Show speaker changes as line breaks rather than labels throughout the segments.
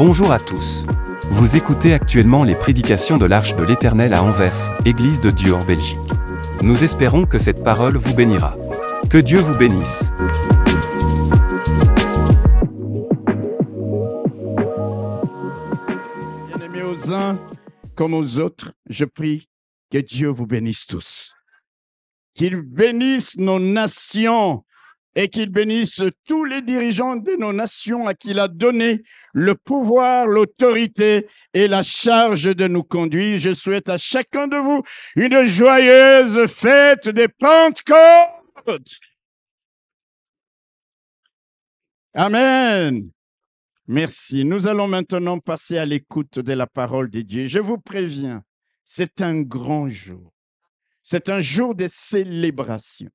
Bonjour à tous. Vous écoutez actuellement les prédications de l'Arche de l'Éternel à Anvers, Église de Dieu en Belgique. Nous espérons que cette parole vous bénira. Que Dieu vous bénisse.
Bien-aimés aux uns comme aux autres, je prie que Dieu vous bénisse tous. Qu'il bénisse nos nations et qu'il bénisse tous les dirigeants de nos nations à qui il a donné le pouvoir, l'autorité et la charge de nous conduire. Je souhaite à chacun de vous une joyeuse fête des Pentecôtes. Amen. Merci. Nous allons maintenant passer à l'écoute de la parole de Dieu. Je vous préviens, c'est un grand jour. C'est un jour de célébration.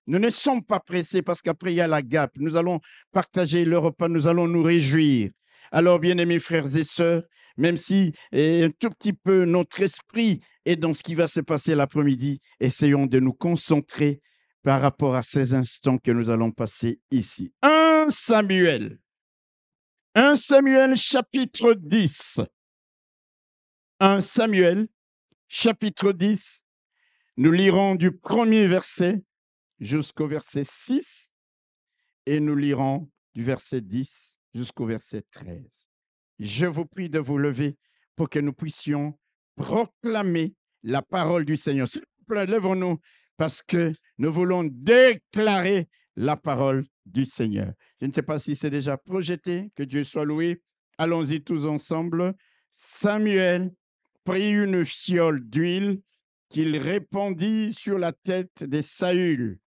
Nous ne sommes pas pressés parce qu'après il y a la GAP. Nous allons partager le repas, nous allons nous réjouir. Alors, bien-aimés frères et sœurs, même si un tout petit peu notre esprit est dans ce qui va se passer l'après-midi, essayons de nous concentrer par rapport à ces instants que nous allons passer ici. 1 Samuel chapitre 10. 1 Samuel chapitre 10. Nous lirons du premier verset jusqu'au verset 6 et nous lirons du verset 10 jusqu'au verset 13. Je vous prie de vous lever pour que nous puissions proclamer la parole du Seigneur. S'il vous plaît, lèvons-nous parce que nous voulons déclarer la parole du Seigneur. Je ne sais pas si c'est déjà projeté, que Dieu soit loué. Allons-y tous ensemble. Samuel prit une fiole d'huile qu'il répandit sur la tête de Saül.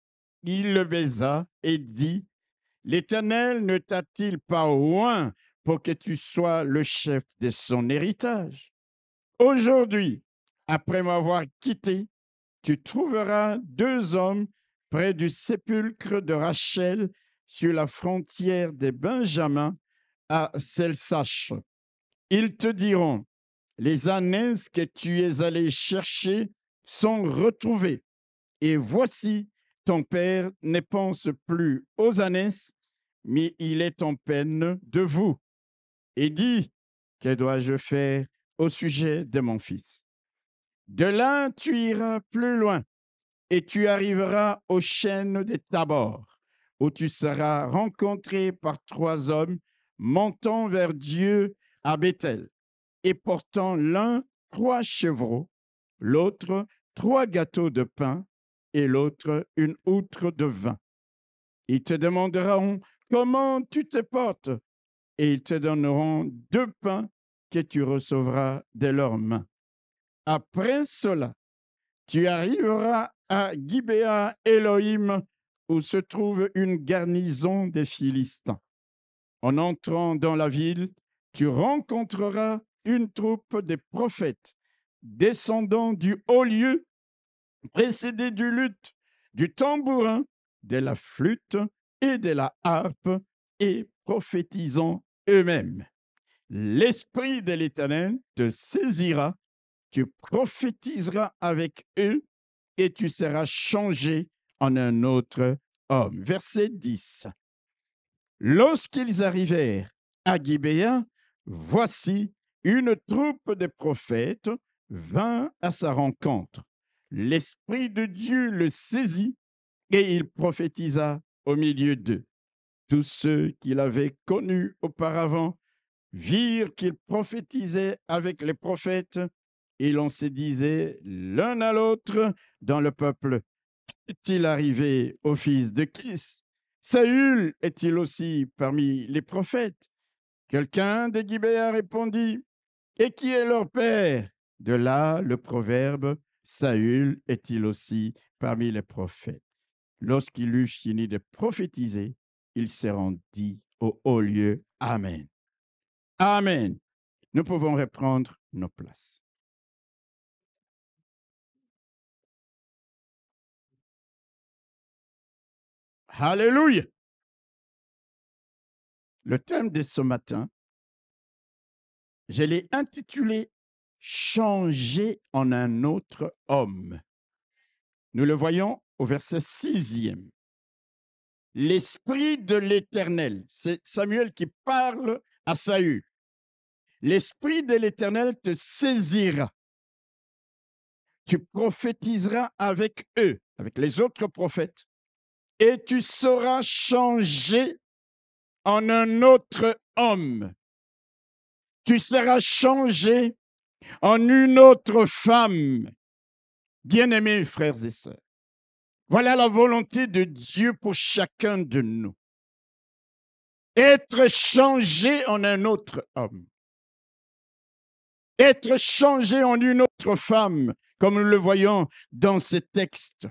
Il le baisa et dit, « L'Éternel ne t'a-t-il pas oint pour que tu sois le chef de son héritage? Aujourd'hui, après m'avoir quitté, tu trouveras 2 hommes près du sépulcre de Rachel sur la frontière des Benjamins à Selsache. Ils te diront, les ânesses que tu es allé chercher sont retrouvées. Et voici, ton père ne pense plus aux ânesses, mais il est en peine de vous. Et dit, que dois-je faire au sujet de mon fils? De là, tu iras plus loin et tu arriveras aux chênes des Tabor, où tu seras rencontré par 3 hommes montant vers Dieu à Béthel et portant l'un 3 chevreaux, l'autre 3 gâteaux de pain et l'autre une outre de vin. Ils te demanderont comment tu te portes et ils te donneront 2 pains que tu recevras de leurs mains. Après cela, tu arriveras à Gibéa Elohim, où se trouve une garnison des Philistins. En entrant dans la ville, tu rencontreras une troupe de prophètes descendant du haut lieu, précédés du luth, du tambourin, de la flûte et de la harpe, et prophétisant eux-mêmes. L'Esprit de l'Éternel te saisira, tu prophétiseras avec eux, et tu seras changé en un autre homme. Verset 10. Lorsqu'ils arrivèrent à Gibéa, voici une troupe de prophètes vint à sa rencontre. L'Esprit de Dieu le saisit et il prophétisa au milieu d'eux. Tous ceux qu'il avait connus auparavant virent qu'il prophétisait avec les prophètes et l'on se disait l'un à l'autre dans le peuple, est-il arrivé au fils de Kis? Saül est-il aussi parmi les prophètes? Quelqu'un de Gibéa répondit, et qui est leur père? De là le proverbe, Saül est-il aussi parmi les prophètes? Lorsqu'il eut fini de prophétiser, il se rendit au haut lieu. Amen. Amen. Nous pouvons reprendre nos places. Alléluia. Le thème de ce matin, je l'ai intitulé « Changer en un autre homme ». Nous le voyons au verset 6e. L'Esprit de l'Éternel, c'est Samuel qui parle à Saül. l'Esprit de l'Éternel te saisira. Tu prophétiseras avec eux, avec les autres prophètes, et tu seras changé en un autre homme. Tu seras changé en une autre femme. Bien-aimés frères et sœurs, voilà la volonté de Dieu pour chacun de nous. Être changé en un autre homme. Être changé en une autre femme, comme nous le voyons dans ces textes.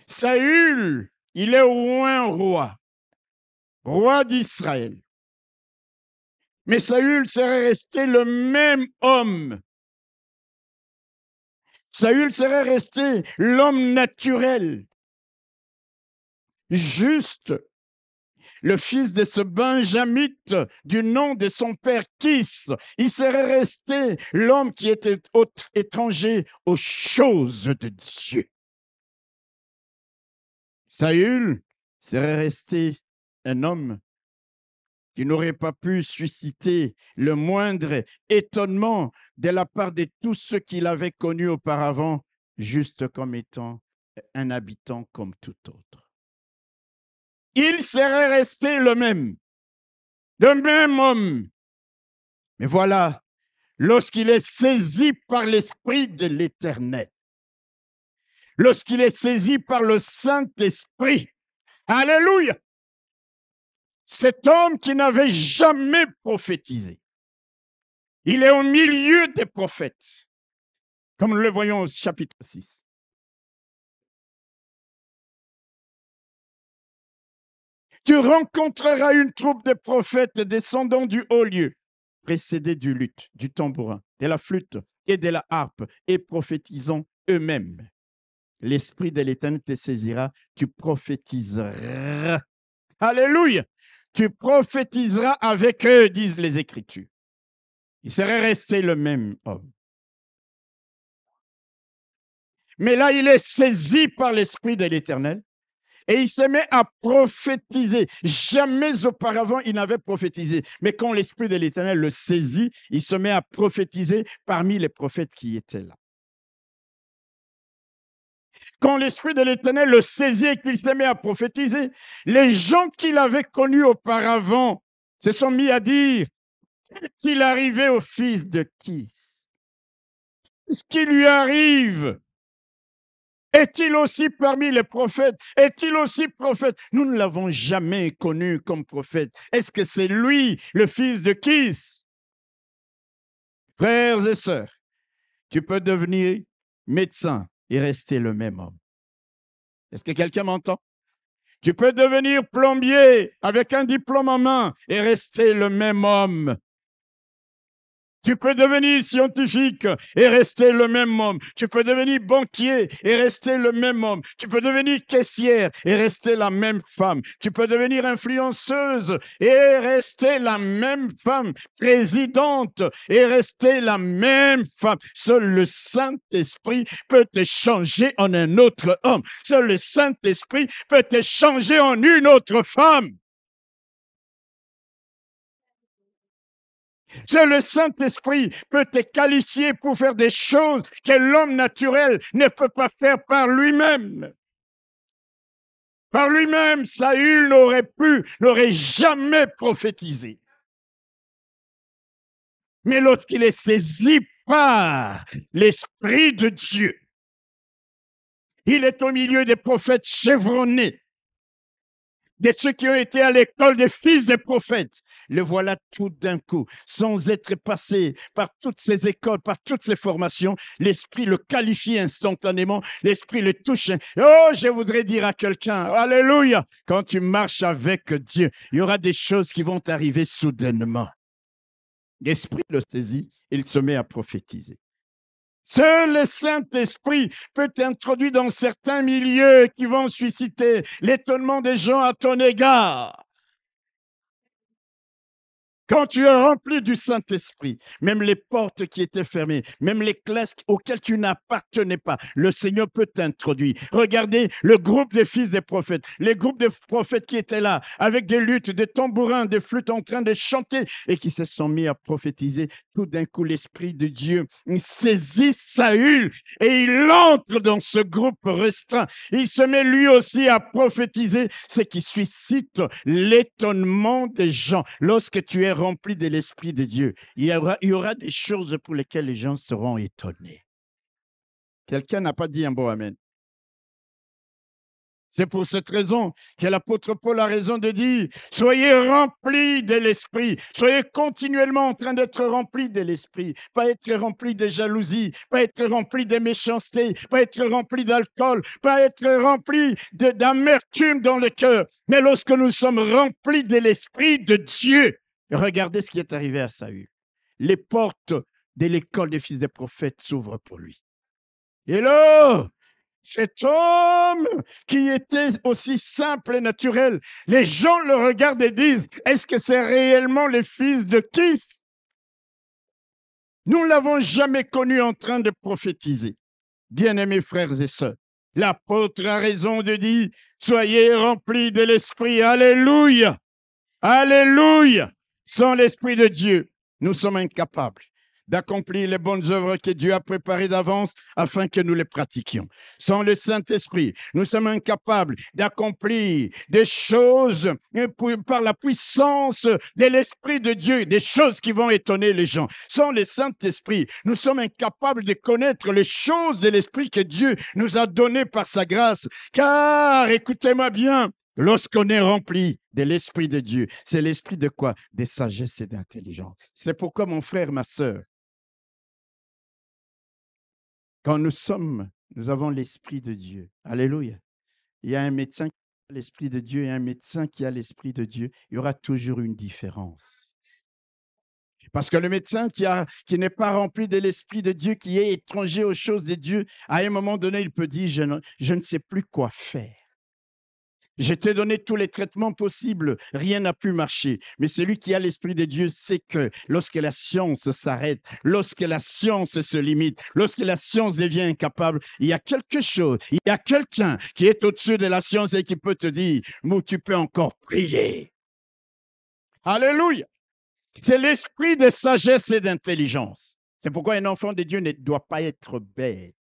Saül, il est au moins roi d'Israël. Mais Saül serait resté le même homme. Saül serait resté l'homme naturel, juste, le fils de ce benjamite du nom de son père Kis. Il serait resté l'homme qui était étranger aux choses de Dieu. Saül serait resté un homme qui n'aurait pas pu susciter le moindre étonnement de la part de tous ceux qu'il avait connus auparavant, juste comme étant un habitant comme tout autre. Il serait resté le même homme. Mais voilà, lorsqu'il est saisi par l'Esprit de l'Éternel, lorsqu'il est saisi par le Saint-Esprit, alléluia, cet homme qui n'avait jamais prophétisé, il est au milieu des prophètes, comme nous le voyons au chapitre 6. Tu rencontreras une troupe de prophètes descendant du haut lieu, précédés du luth, du tambourin, de la flûte et de la harpe, et prophétisant eux-mêmes. L'Esprit de l'Éternel te saisira, tu prophétiseras. Alléluia! Tu prophétiseras avec eux, disent les Écritures. Il serait resté le même homme. Mais là, il est saisi par l'Esprit de l'Éternel et il se met à prophétiser. Jamais auparavant, il n'avait prophétisé. Mais quand l'Esprit de l'Éternel le saisit, il se met à prophétiser parmi les prophètes qui étaient là. Quand l'Esprit de l'Éternel le saisit et qu'il se met à prophétiser, les gens qu'il avait connus auparavant se sont mis à dire: qu'est-il arrivé au fils de Kis? Ce qui lui arrive? Est-il aussi parmi les prophètes? Est-il aussi prophète? Nous ne l'avons jamais connu comme prophète. Est-ce que c'est lui, le fils de Kis? Frères et sœurs, tu peux devenir médecin et rester le même homme. Est-ce que quelqu'un m'entend? Tu peux devenir plombier avec un diplôme en main et rester le même homme. Tu peux devenir scientifique et rester le même homme. Tu peux devenir banquier et rester le même homme. Tu peux devenir caissière et rester la même femme. Tu peux devenir influenceuse et rester la même femme. Présidente et rester la même femme. Seul le Saint-Esprit peut te changer en un autre homme. Seul le Saint-Esprit peut te changer en une autre femme. Seul le Saint-Esprit peut te qualifier pour faire des choses que l'homme naturel ne peut pas faire par lui-même. Par lui-même, Saül n'aurait jamais prophétisé. Mais lorsqu'il est saisi par l'Esprit de Dieu, il est au milieu des prophètes chevronnés, de ceux qui ont été à l'école des fils des prophètes. Le voilà tout d'un coup, sans être passé par toutes ces écoles, par toutes ces formations. L'Esprit le qualifie instantanément, l'Esprit le touche. Oh, je voudrais dire à quelqu'un, alléluia, quand tu marches avec Dieu, il y aura des choses qui vont arriver soudainement. L'Esprit le saisit, il se met à prophétiser. Seul le Saint-Esprit peut t'introduire dans certains milieux qui vont susciter l'étonnement des gens à ton égard. Quand tu es rempli du Saint-Esprit, même les portes qui étaient fermées, même les classes auxquelles tu n'appartenais pas, le Seigneur peut t'introduire. Regardez le groupe des fils des prophètes, les groupes des prophètes qui étaient là, avec des luttes, des tambourins, des flûtes en train de chanter et qui se sont mis à prophétiser. Tout d'un coup, l'Esprit de Dieu saisit Saül et il entre dans ce groupe restreint. Il se met lui aussi à prophétiser, ce qui suscite l'étonnement des gens. Lorsque tu es rempli de l'Esprit de Dieu, il y aura des choses pour lesquelles les gens seront étonnés. Quelqu'un n'a pas dit un bon amen. C'est pour cette raison que l'apôtre Paul a raison de dire, soyez remplis de l'Esprit, soyez continuellement en train d'être remplis de l'Esprit, pas être remplis de jalousie, pas être remplis de méchanceté, pas être remplis d'alcool, pas être remplis d'amertume dans le cœur. Mais lorsque nous sommes remplis de l'Esprit de Dieu, regardez ce qui est arrivé à Saül. Les portes de l'école des fils des prophètes s'ouvrent pour lui. Et là, cet homme qui était aussi simple et naturel, les gens le regardent et disent, est-ce que c'est réellement le fils de Kis? Nous ne l'avons jamais connu en train de prophétiser. Bien-aimés frères et sœurs, l'apôtre a raison de dire, soyez remplis de l'Esprit. Alléluia! Alléluia! Sans l'Esprit de Dieu, nous sommes incapables d'accomplir les bonnes œuvres que Dieu a préparées d'avance afin que nous les pratiquions. Sans le Saint-Esprit, nous sommes incapables d'accomplir des choses par la puissance de l'Esprit de Dieu, des choses qui vont étonner les gens. Sans le Saint-Esprit, nous sommes incapables de connaître les choses de l'Esprit que Dieu nous a données par sa grâce. Car, écoutez-moi bien, lorsqu'on est rempli de l'Esprit de Dieu, c'est l'Esprit de quoi? De sagesse et d'intelligence. C'est pourquoi, mon frère, ma sœur, quand nous avons l'Esprit de Dieu. Alléluia. Il y a un médecin qui a l'Esprit de Dieu et un médecin qui a l'Esprit de Dieu. Il y aura toujours une différence. Parce que le médecin qui n'est pas rempli de l'Esprit de Dieu, qui est étranger aux choses de Dieu, à un moment donné, il peut dire, je ne sais plus quoi faire. Je t'ai donné tous les traitements possibles, rien n'a pu marcher. Mais celui qui a l'Esprit de Dieu sait que lorsque la science s'arrête, lorsque la science se limite, lorsque la science devient incapable, il y a quelque chose, il y a quelqu'un qui est au-dessus de la science et qui peut te dire, mais tu peux encore prier. Alléluia! C'est l'esprit de sagesse et d'intelligence. C'est pourquoi un enfant de Dieu ne doit pas être bête.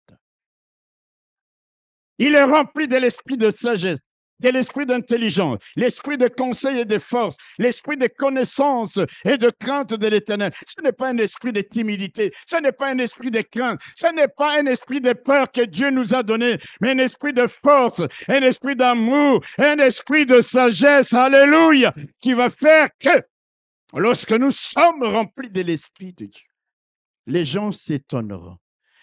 Il est rempli de l'esprit de sagesse, de l'esprit d'intelligence, l'esprit de conseil et de force, l'esprit de connaissance et de crainte de l'Éternel. Ce n'est pas un esprit de timidité, ce n'est pas un esprit de crainte, ce n'est pas un esprit de peur que Dieu nous a donné, mais un esprit de force, un esprit d'amour, un esprit de sagesse, alléluia, qui va faire que lorsque nous sommes remplis de l'Esprit de Dieu, les gens s'étonneront.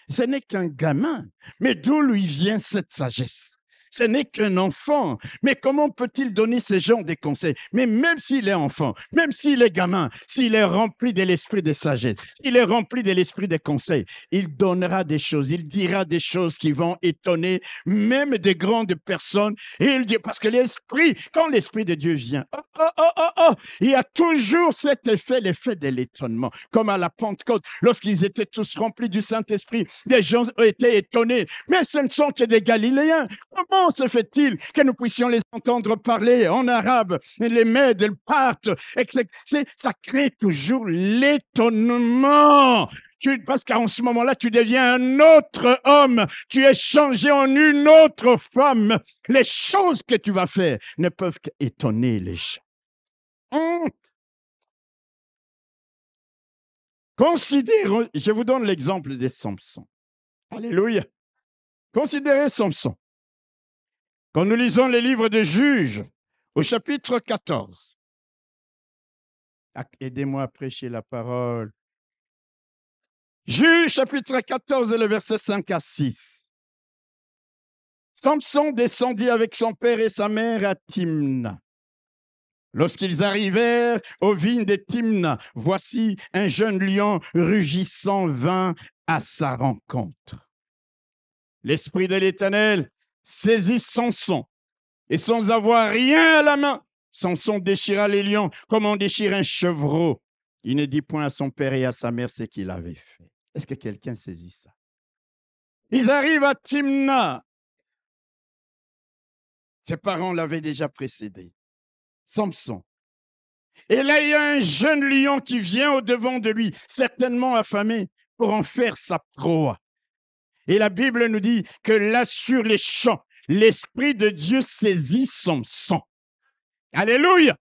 Ce n'est qu'un gamin, mais d'où lui vient cette sagesse? Ce n'est qu'un enfant, mais comment peut-il donner ce genre de conseils? Mais même s'il est enfant, même s'il est gamin, s'il est rempli de l'esprit de sagesse, il est rempli de l'esprit de conseils, il donnera des choses, il dira des choses qui vont étonner même des grandes personnes. Et il dit, parce que l'esprit, quand l'esprit de Dieu vient, il y a toujours cet effet, l'effet de l'étonnement. Comme à la Pentecôte, lorsqu'ils étaient tous remplis du Saint-Esprit, les gens étaient étonnés. Mais ce ne sont que des Galiléens. Comment se fait-il que nous puissions les entendre parler en arabe, les Mèdes, le Parthes, etc. Ça crée toujours l'étonnement. Parce qu'en ce moment-là, tu deviens un autre homme. Tu es changé en une autre femme. Les choses que tu vas faire ne peuvent qu'étonner les gens. Considérez, je vous donne l'exemple de Samson. Alléluia. Considérez Samson. Quand nous lisons les livres de Juges, au chapitre 14, aidez-moi à prêcher la parole. Juges, chapitre 14, le verset 5 à 6. Samson descendit avec son père et sa mère à Timna. Lorsqu'ils arrivèrent aux vignes de Timna, voici un jeune lion rugissant vint à sa rencontre. L'Esprit de l'Éternel saisit Samson, et sans avoir rien à la main, Samson déchira les lions comme on déchire un chevreau. Il ne dit point à son père et à sa mère ce qu'il avait fait. Est-ce que quelqu'un saisit ça? Ils arrivent à Timna. Ses parents l'avaient déjà précédé. Samson. Et là, il y a un jeune lion qui vient au-devant de lui, certainement affamé, pour en faire sa proie. Et la Bible nous dit que là, sur les champs, l'Esprit de Dieu saisit Samson. Alléluia!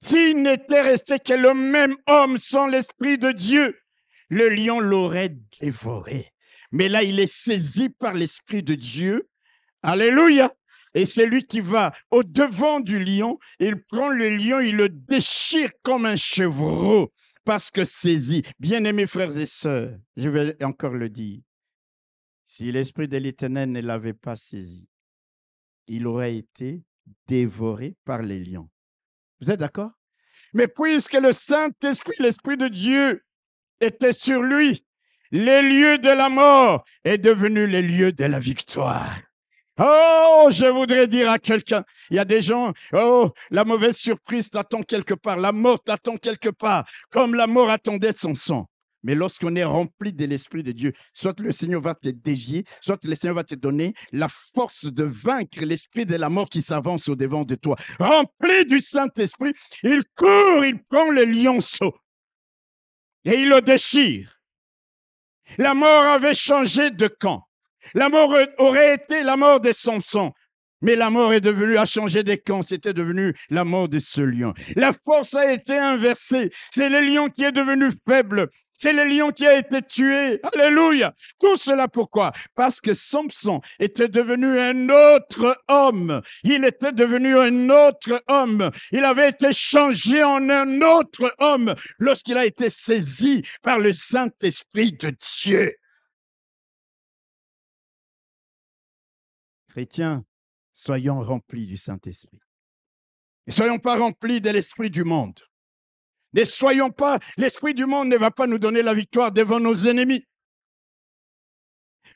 S'il n'était resté que le même homme sans l'Esprit de Dieu, le lion l'aurait dévoré. Mais là, il est saisi par l'Esprit de Dieu. Alléluia! Et c'est lui qui va au-devant du lion, il prend le lion, il le déchire comme un chevreau, parce que saisi. Bien-aimés frères et sœurs, je vais encore le dire, si l'Esprit de l'Éternel ne l'avait pas saisi, il aurait été dévoré par les lions. Vous êtes d'accord? Mais puisque le Saint-Esprit, l'Esprit de Dieu, était sur lui, les lieux de la mort est devenu les lieux de la victoire. Oh, je voudrais dire à quelqu'un, il y a des gens, oh, la mauvaise surprise t'attend quelque part, la mort t'attend quelque part, comme la mort attendait Samson. Mais lorsqu'on est rempli de l'Esprit de Dieu, soit le Seigneur va te dévier, soit le Seigneur va te donner la force de vaincre l'esprit de la mort qui s'avance au-devant de toi. Rempli du Saint-Esprit, il court, il prend le lionceau et il le déchire. La mort avait changé de camp. La mort aurait été la mort de Samson. Mais la mort est devenue, a changé de camp, c'était devenu la mort de ce lion. La force a été inversée. C'est le lion qui est devenu faible. C'est le lion qui a été tué. Alléluia. Tout cela pourquoi? Parce que Samson était devenu un autre homme. Il était devenu un autre homme. Il avait été changé en un autre homme lorsqu'il a été saisi par le Saint-Esprit de Dieu. Chrétiens, soyons remplis du Saint-Esprit. Ne soyons pas remplis de l'esprit du monde. Ne soyons pas, l'esprit du monde ne va pas nous donner la victoire devant nos ennemis.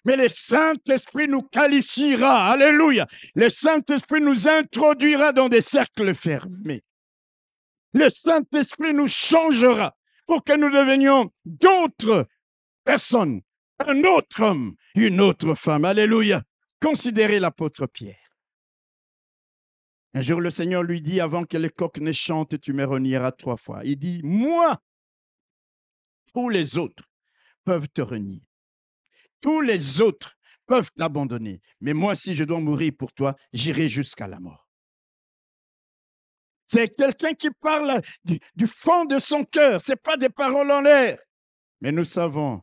Mais le Saint-Esprit nous qualifiera. Alléluia. Le Saint-Esprit nous introduira dans des cercles fermés. Le Saint-Esprit nous changera pour que nous devenions d'autres personnes, un autre homme, une autre femme. Alléluia. Considérez l'apôtre Pierre. Un jour, le Seigneur lui dit, avant que le coq ne chante, tu me renieras 3 fois. Il dit, moi, tous les autres peuvent te renier. Tous les autres peuvent t'abandonner. Mais moi, si je dois mourir pour toi, j'irai jusqu'à la mort. C'est quelqu'un qui parle du fond de son cœur. Ce n'est pas des paroles en l'air. Mais nous savons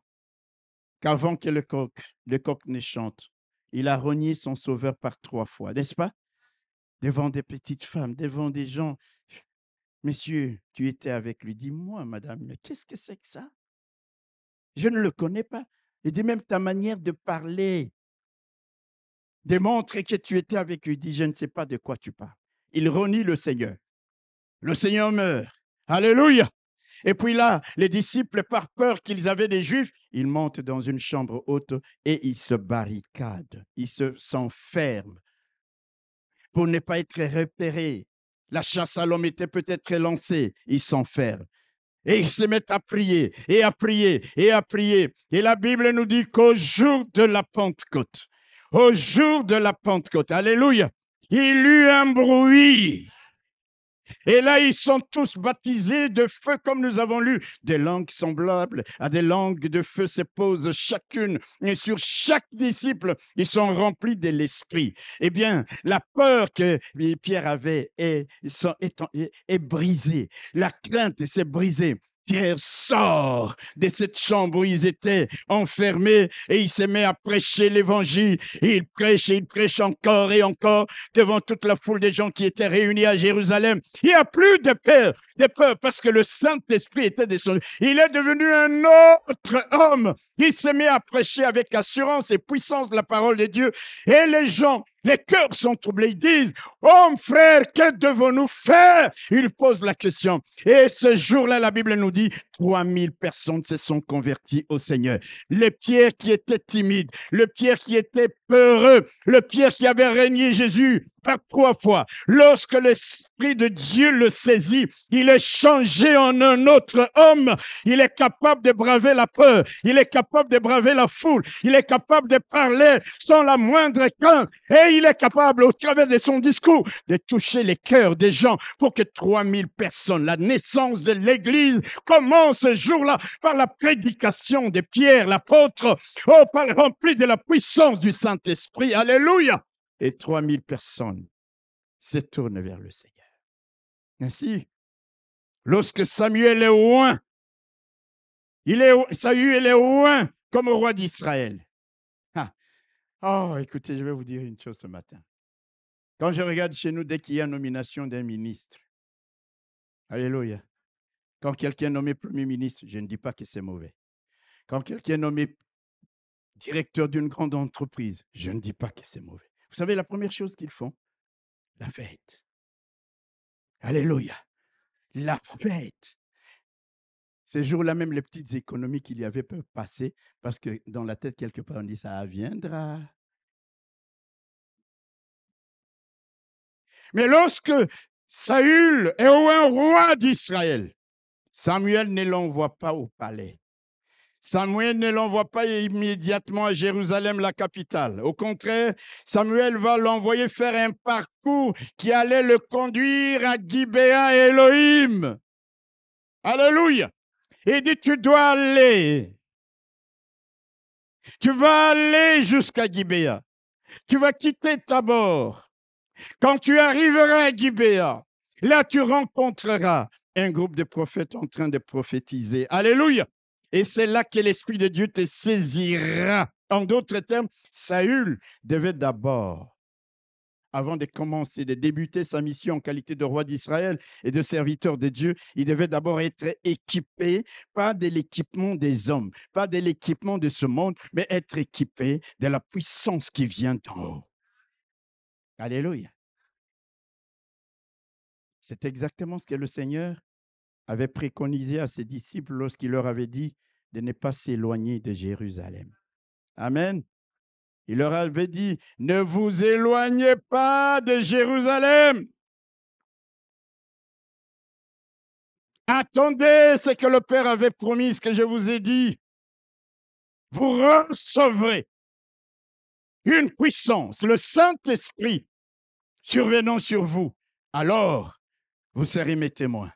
qu'avant que le coq ne chante, il a renié son sauveur par 3 fois, n'est-ce pas? Devant des petites femmes, devant des gens. Monsieur, tu étais avec lui. Dis-moi, madame, mais qu'est-ce que c'est que ça? Je ne le connais pas. Il dit même ta manière de parler démontre que tu étais avec lui. Il dit, je ne sais pas de quoi tu parles. Il renie le Seigneur. Le Seigneur meurt. Alléluia. Et puis là, les disciples, par peur qu'ils avaient des Juifs, ils montent dans une chambre haute et ils se barricadent. Ils s'enferment pour ne pas être repérés. La chasse à l'homme était peut-être lancée. Ils s'enferment. Et ils se mettent à prier, et à prier, et à prier. Et la Bible nous dit qu'au jour de la Pentecôte, alléluia, il y eut un bruit. Et là, ils sont tous baptisés de feu, comme nous avons lu. Des langues semblables à des langues de feu se posent chacune. Et sur chaque disciple, ils sont remplis de l'esprit. Eh bien, la peur que Pierre avait est brisée. La crainte s'est brisée. Pierre sort de cette chambre où ils étaient enfermés et il se met à prêcher l'évangile. Et il prêche encore et encore devant toute la foule des gens qui étaient réunis à Jérusalem. Il n'y a plus de peur parce que le Saint-Esprit était descendu. Il est devenu un autre homme. Il se met à prêcher avec assurance et puissance la parole de Dieu. Et les gens, les cœurs sont troublés. Ils disent, « Hommes, frères, que devons-nous faire ?» Ils posent la question. Et ce jour-là, la Bible nous dit, 3000 personnes se sont converties au Seigneur. Le Pierre qui était timide, le Pierre qui était peureux, le Pierre qui avait régné Jésus par 3 fois. Lorsque l'Esprit de Dieu le saisit, il est changé en un autre homme. Il est capable de braver la peur. Il est capable de braver la foule. Il est capable de parler sans la moindre crainte. Et il est capable, au travers de son discours, de toucher les cœurs des gens pour que 3000 personnes, la naissance de l'Église commence ce jour-là par la prédication de Pierre, l'apôtre, rempli de la puissance du Saint-Esprit. Alléluia! Et 3000 personnes se tournent vers le Seigneur. Ainsi, lorsque Samuel est loin, Saül est loin comme au roi d'Israël. Oh, écoutez, je vais vous dire une chose ce matin. Quand je regarde chez nous, dès qu'il y a nomination d'un ministre, alléluia, quand quelqu'un est nommé Premier ministre, je ne dis pas que c'est mauvais. Quand quelqu'un est nommé directeur d'une grande entreprise, je ne dis pas que c'est mauvais. Vous savez, la première chose qu'ils font, la fête. Alléluia. La fête. Ces jours-là, même les petites économies qu'il y avait peuvent passer parce que dans la tête, quelque part, on dit ça viendra. Mais lorsque Saül est un roi d'Israël, Samuel ne l'envoie pas au palais. Samuel ne l'envoie pas immédiatement à Jérusalem, la capitale. Au contraire, Samuel va l'envoyer faire un parcours qui allait le conduire à Gibéa et Élohim. Alléluia. Il dit, tu dois aller. Tu vas aller jusqu'à Gibéa. Tu vas quitter Tabor. Quand tu arriveras à Gibéa, là tu rencontreras un groupe de prophètes en train de prophétiser. Alléluia. Et c'est là que l'Esprit de Dieu te saisira. En d'autres termes, Saül devait d'abord, avant de commencer, de débuter sa mission en qualité de roi d'Israël et de serviteur de Dieu, il devait d'abord être équipé, pas de l'équipement des hommes, pas de l'équipement de ce monde, mais être équipé de la puissance qui vient d'en haut. Alléluia. C'est exactement ce que le Seigneur avait préconisé à ses disciples lorsqu'il leur avait dit de ne pas s'éloigner de Jérusalem. Amen. Il leur avait dit, ne vous éloignez pas de Jérusalem. Attendez ce que le Père avait promis, ce que je vous ai dit. Vous recevrez une puissance, le Saint-Esprit survenant sur vous. Alors, vous serez mes témoins.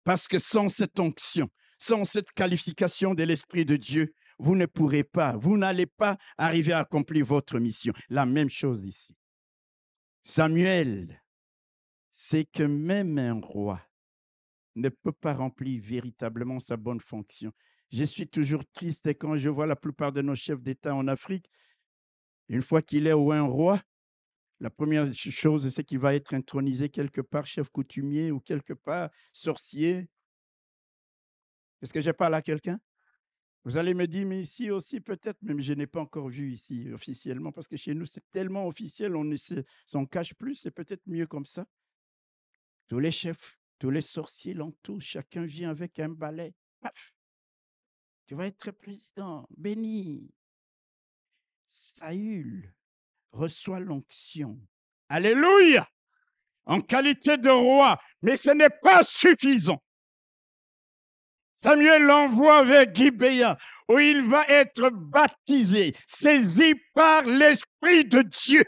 Parce que sans cette onction, sans cette qualification de l'Esprit de Dieu, vous ne pourrez pas, vous n'allez pas arriver à accomplir votre mission. La même chose ici. Samuel, c'est que même un roi ne peut pas remplir véritablement sa bonne fonction. Je suis toujours triste quand je vois la plupart de nos chefs d'État en Afrique, une fois qu'il est un roi, la première chose, c'est qu'il va être intronisé quelque part chef coutumier ou quelque part sorcier. Est-ce que je parle à quelqu'un? Vous allez me dire, mais ici aussi peut-être, même je n'ai pas encore vu ici officiellement, parce que chez nous, c'est tellement officiel, on ne s'en cache plus, c'est peut-être mieux comme ça. Tous les chefs, tous les sorciers l'entourent, chacun vient avec un balai. Paf! Tu vas être président, béni. Saül reçoit l'onction. Alléluia! En qualité de roi, mais ce n'est pas suffisant. Samuel l'envoie vers Gibéa, où il va être baptisé, saisi par l'Esprit de Dieu.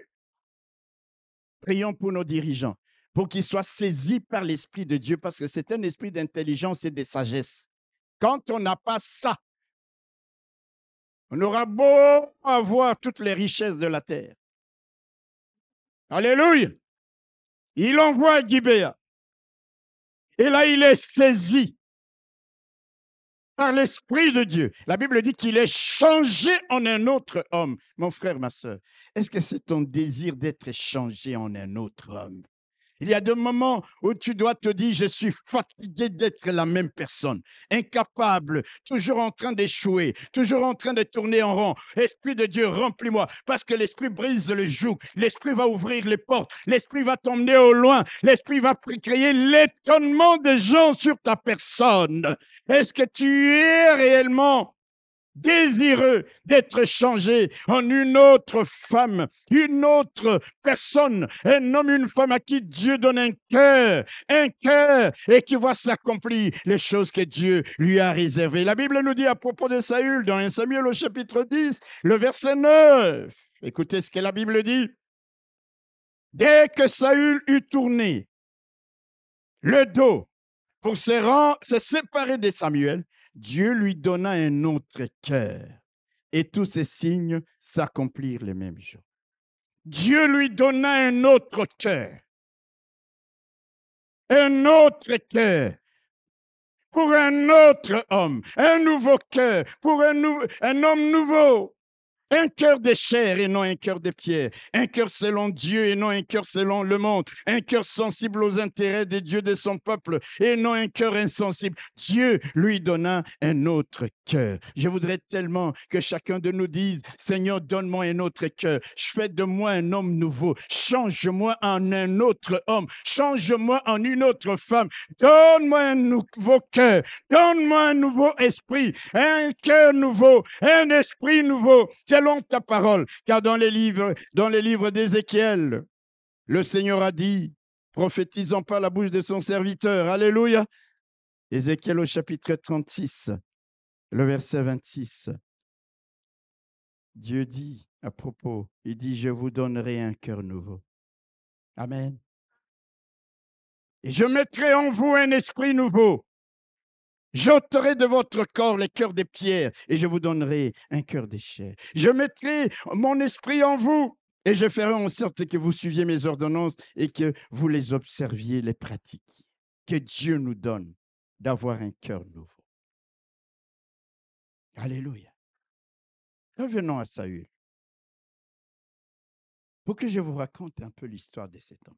Prions pour nos dirigeants, pour qu'ils soient saisis par l'Esprit de Dieu, parce que c'est un esprit d'intelligence et de sagesse. Quand on n'a pas ça, on aura beau avoir toutes les richesses de la terre. Alléluia! Il envoie à Gibéa. Et là, il est saisi par l'Esprit de Dieu. La Bible dit qu'il est changé en un autre homme. Mon frère, ma soeur, est-ce que c'est ton désir d'être changé en un autre homme? Il y a des moments où tu dois te dire, je suis fatigué d'être la même personne, incapable, toujours en train d'échouer, toujours en train de tourner en rond. Esprit de Dieu, remplis-moi, parce que l'Esprit brise le joug, l'Esprit va ouvrir les portes, l'Esprit va t'emmener au loin, l'Esprit va créer l'étonnement des gens sur ta personne. Est-ce que tu es réellement désireux d'être changé en une autre femme, une autre personne, un homme, une femme à qui Dieu donne un cœur, et qui voit s'accomplir les choses que Dieu lui a réservées. La Bible nous dit à propos de Saül, dans 1 Samuel au chapitre 10, le verset 9, écoutez ce que la Bible dit. Dès que Saül eut tourné le dos pour se séparer de Samuel, Dieu lui donna un autre cœur. Et tous ces signes s'accomplirent le même jour. Dieu lui donna un autre cœur. Un autre cœur pour un autre homme. Un nouveau cœur pour un homme nouveau. Un cœur de chair et non un cœur de pierre. Un cœur selon Dieu et non un cœur selon le monde. Un cœur sensible aux intérêts des dieux de son peuple et non un cœur insensible. Dieu lui donna un autre cœur. Je voudrais tellement que chacun de nous dise, Seigneur, donne-moi un autre cœur. Fais de moi un homme nouveau. Change-moi en un autre homme. Change-moi en une autre femme. Donne-moi un nouveau cœur. Donne-moi un nouveau esprit. Un cœur nouveau. Un esprit nouveau. Selon ta parole, car dans les livres d'Ézéchiel, le Seigneur a dit, prophétisant par la bouche de son serviteur, alléluia, Ézéchiel au chapitre 36, le verset 26, Dieu dit à propos, il dit, je vous donnerai un cœur nouveau. Amen. Et je mettrai en vous un esprit nouveau. J'ôterai de votre corps les cœurs de pierre et je vous donnerai un cœur de chair. Je mettrai mon esprit en vous et je ferai en sorte que vous suiviez mes ordonnances et que vous les observiez, les pratiquiez. Que Dieu nous donne d'avoir un cœur nouveau. Alléluia. Revenons à Saül. Pour que je vous raconte un peu l'histoire de cet homme.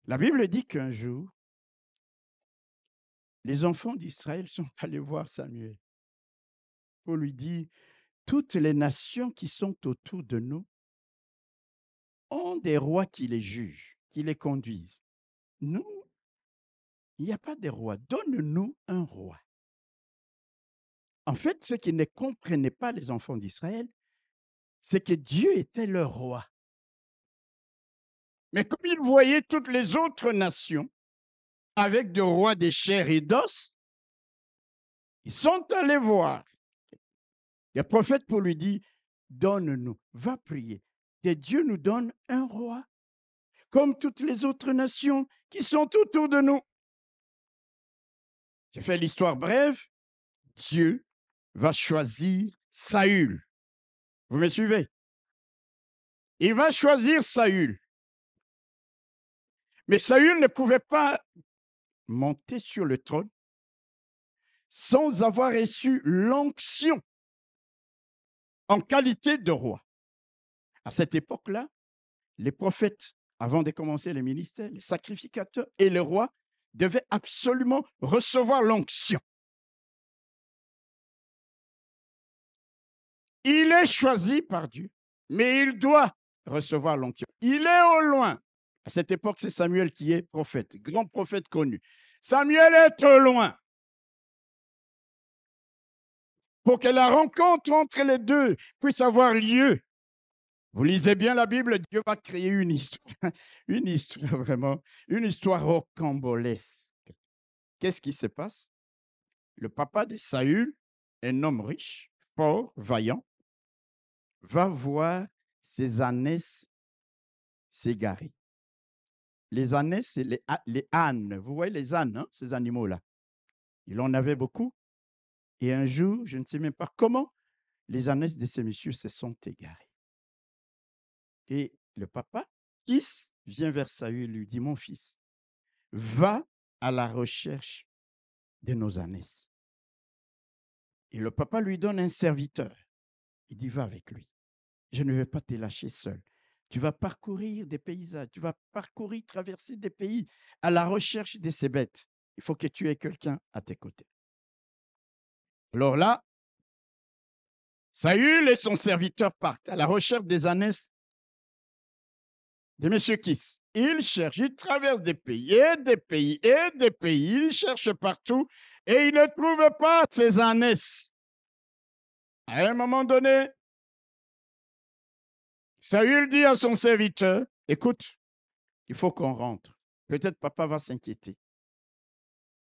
La Bible dit qu'un jour, les enfants d'Israël sont allés voir Samuel pour lui dire, toutes les nations qui sont autour de nous ont des rois qui les jugent, qui les conduisent. Nous, il n'y a pas de roi. Donne-nous un roi. En fait, ce qu'ils ne comprenaient pas, les enfants d'Israël, c'est que Dieu était leur roi. Mais comme ils voyaient toutes les autres nations avec des rois de chair et d'os, ils sont allés voir le prophète pour lui dire, donne-nous, va prier, que Dieu nous donne un roi, comme toutes les autres nations qui sont autour de nous. J'ai fait l'histoire brève. Dieu va choisir Saül. Vous me suivez? Il va choisir Saül. Mais Saül ne pouvait pas monter sur le trône sans avoir reçu l'onction en qualité de roi. À cette époque-là, les prophètes, avant de commencer le ministère, les sacrificateurs et les rois devaient absolument recevoir l'onction. Il est choisi par Dieu, mais il doit recevoir l'onction. Il est au loin. À cette époque, c'est Samuel qui est prophète, grand prophète connu. Samuel est au loin. Pour que la rencontre entre les deux puisse avoir lieu, vous lisez bien la Bible, Dieu va créer une histoire vraiment, une histoire rocambolesque. Qu'est-ce qui se passe? Le papa de Saül, un homme riche, fort, vaillant, va voir ses ânesses s'égarer. Les ânesses, c'est les ânes. Vous voyez les ânes, hein, ces animaux-là. Il en avait beaucoup. Et un jour, je ne sais même pas comment, les ânesses de ces messieurs se sont égarées. Et le papa, Kis, vient vers Saül et lui dit, mon fils, va à la recherche de nos ânesses. Et le papa lui donne un serviteur. Il dit, va avec lui. Je ne vais pas te lâcher seul. Tu vas parcourir des paysages, tu vas parcourir, traverser des pays à la recherche de ces bêtes. Il faut que tu aies quelqu'un à tes côtés. Alors là, Saül et son serviteur partent à la recherche des ânesses de M. Kis. il cherche, il traverse des pays et des pays et des pays, il cherche partout et il ne trouve pas ses ânesses. À un moment donné, Saül dit à son serviteur, écoute, il faut qu'on rentre. Peut-être papa va s'inquiéter.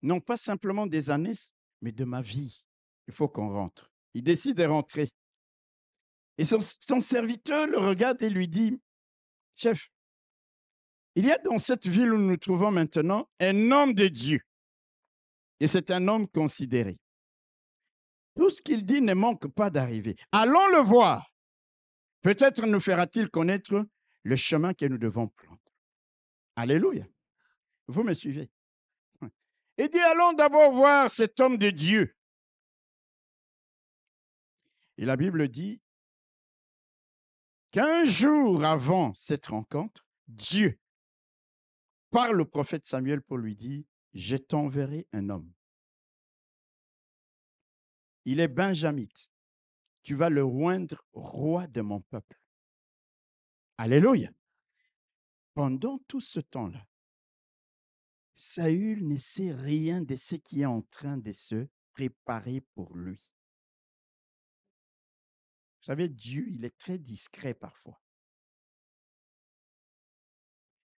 Non pas simplement des ânesses, mais de ma vie. Il faut qu'on rentre. Il décide de rentrer. Et son serviteur le regarde et lui dit, chef, il y a dans cette ville où nous nous trouvons maintenant un homme de Dieu. Et c'est un homme considéré. Tout ce qu'il dit ne manque pas d'arriver. Allons le voir. Peut-être nous fera-t-il connaître le chemin que nous devons prendre. Alléluia. Vous me suivez? Il dit, allons d'abord voir cet homme de Dieu. Et la Bible dit qu'un jour avant cette rencontre, Dieu parle au prophète Samuel pour lui dire, je t'enverrai un homme. Il est benjamite. Tu vas le oindre roi de mon peuple. Alléluia. Pendant tout ce temps-là, Saül ne sait rien de ce qui est en train de se préparer pour lui. Vous savez, Dieu, il est très discret parfois.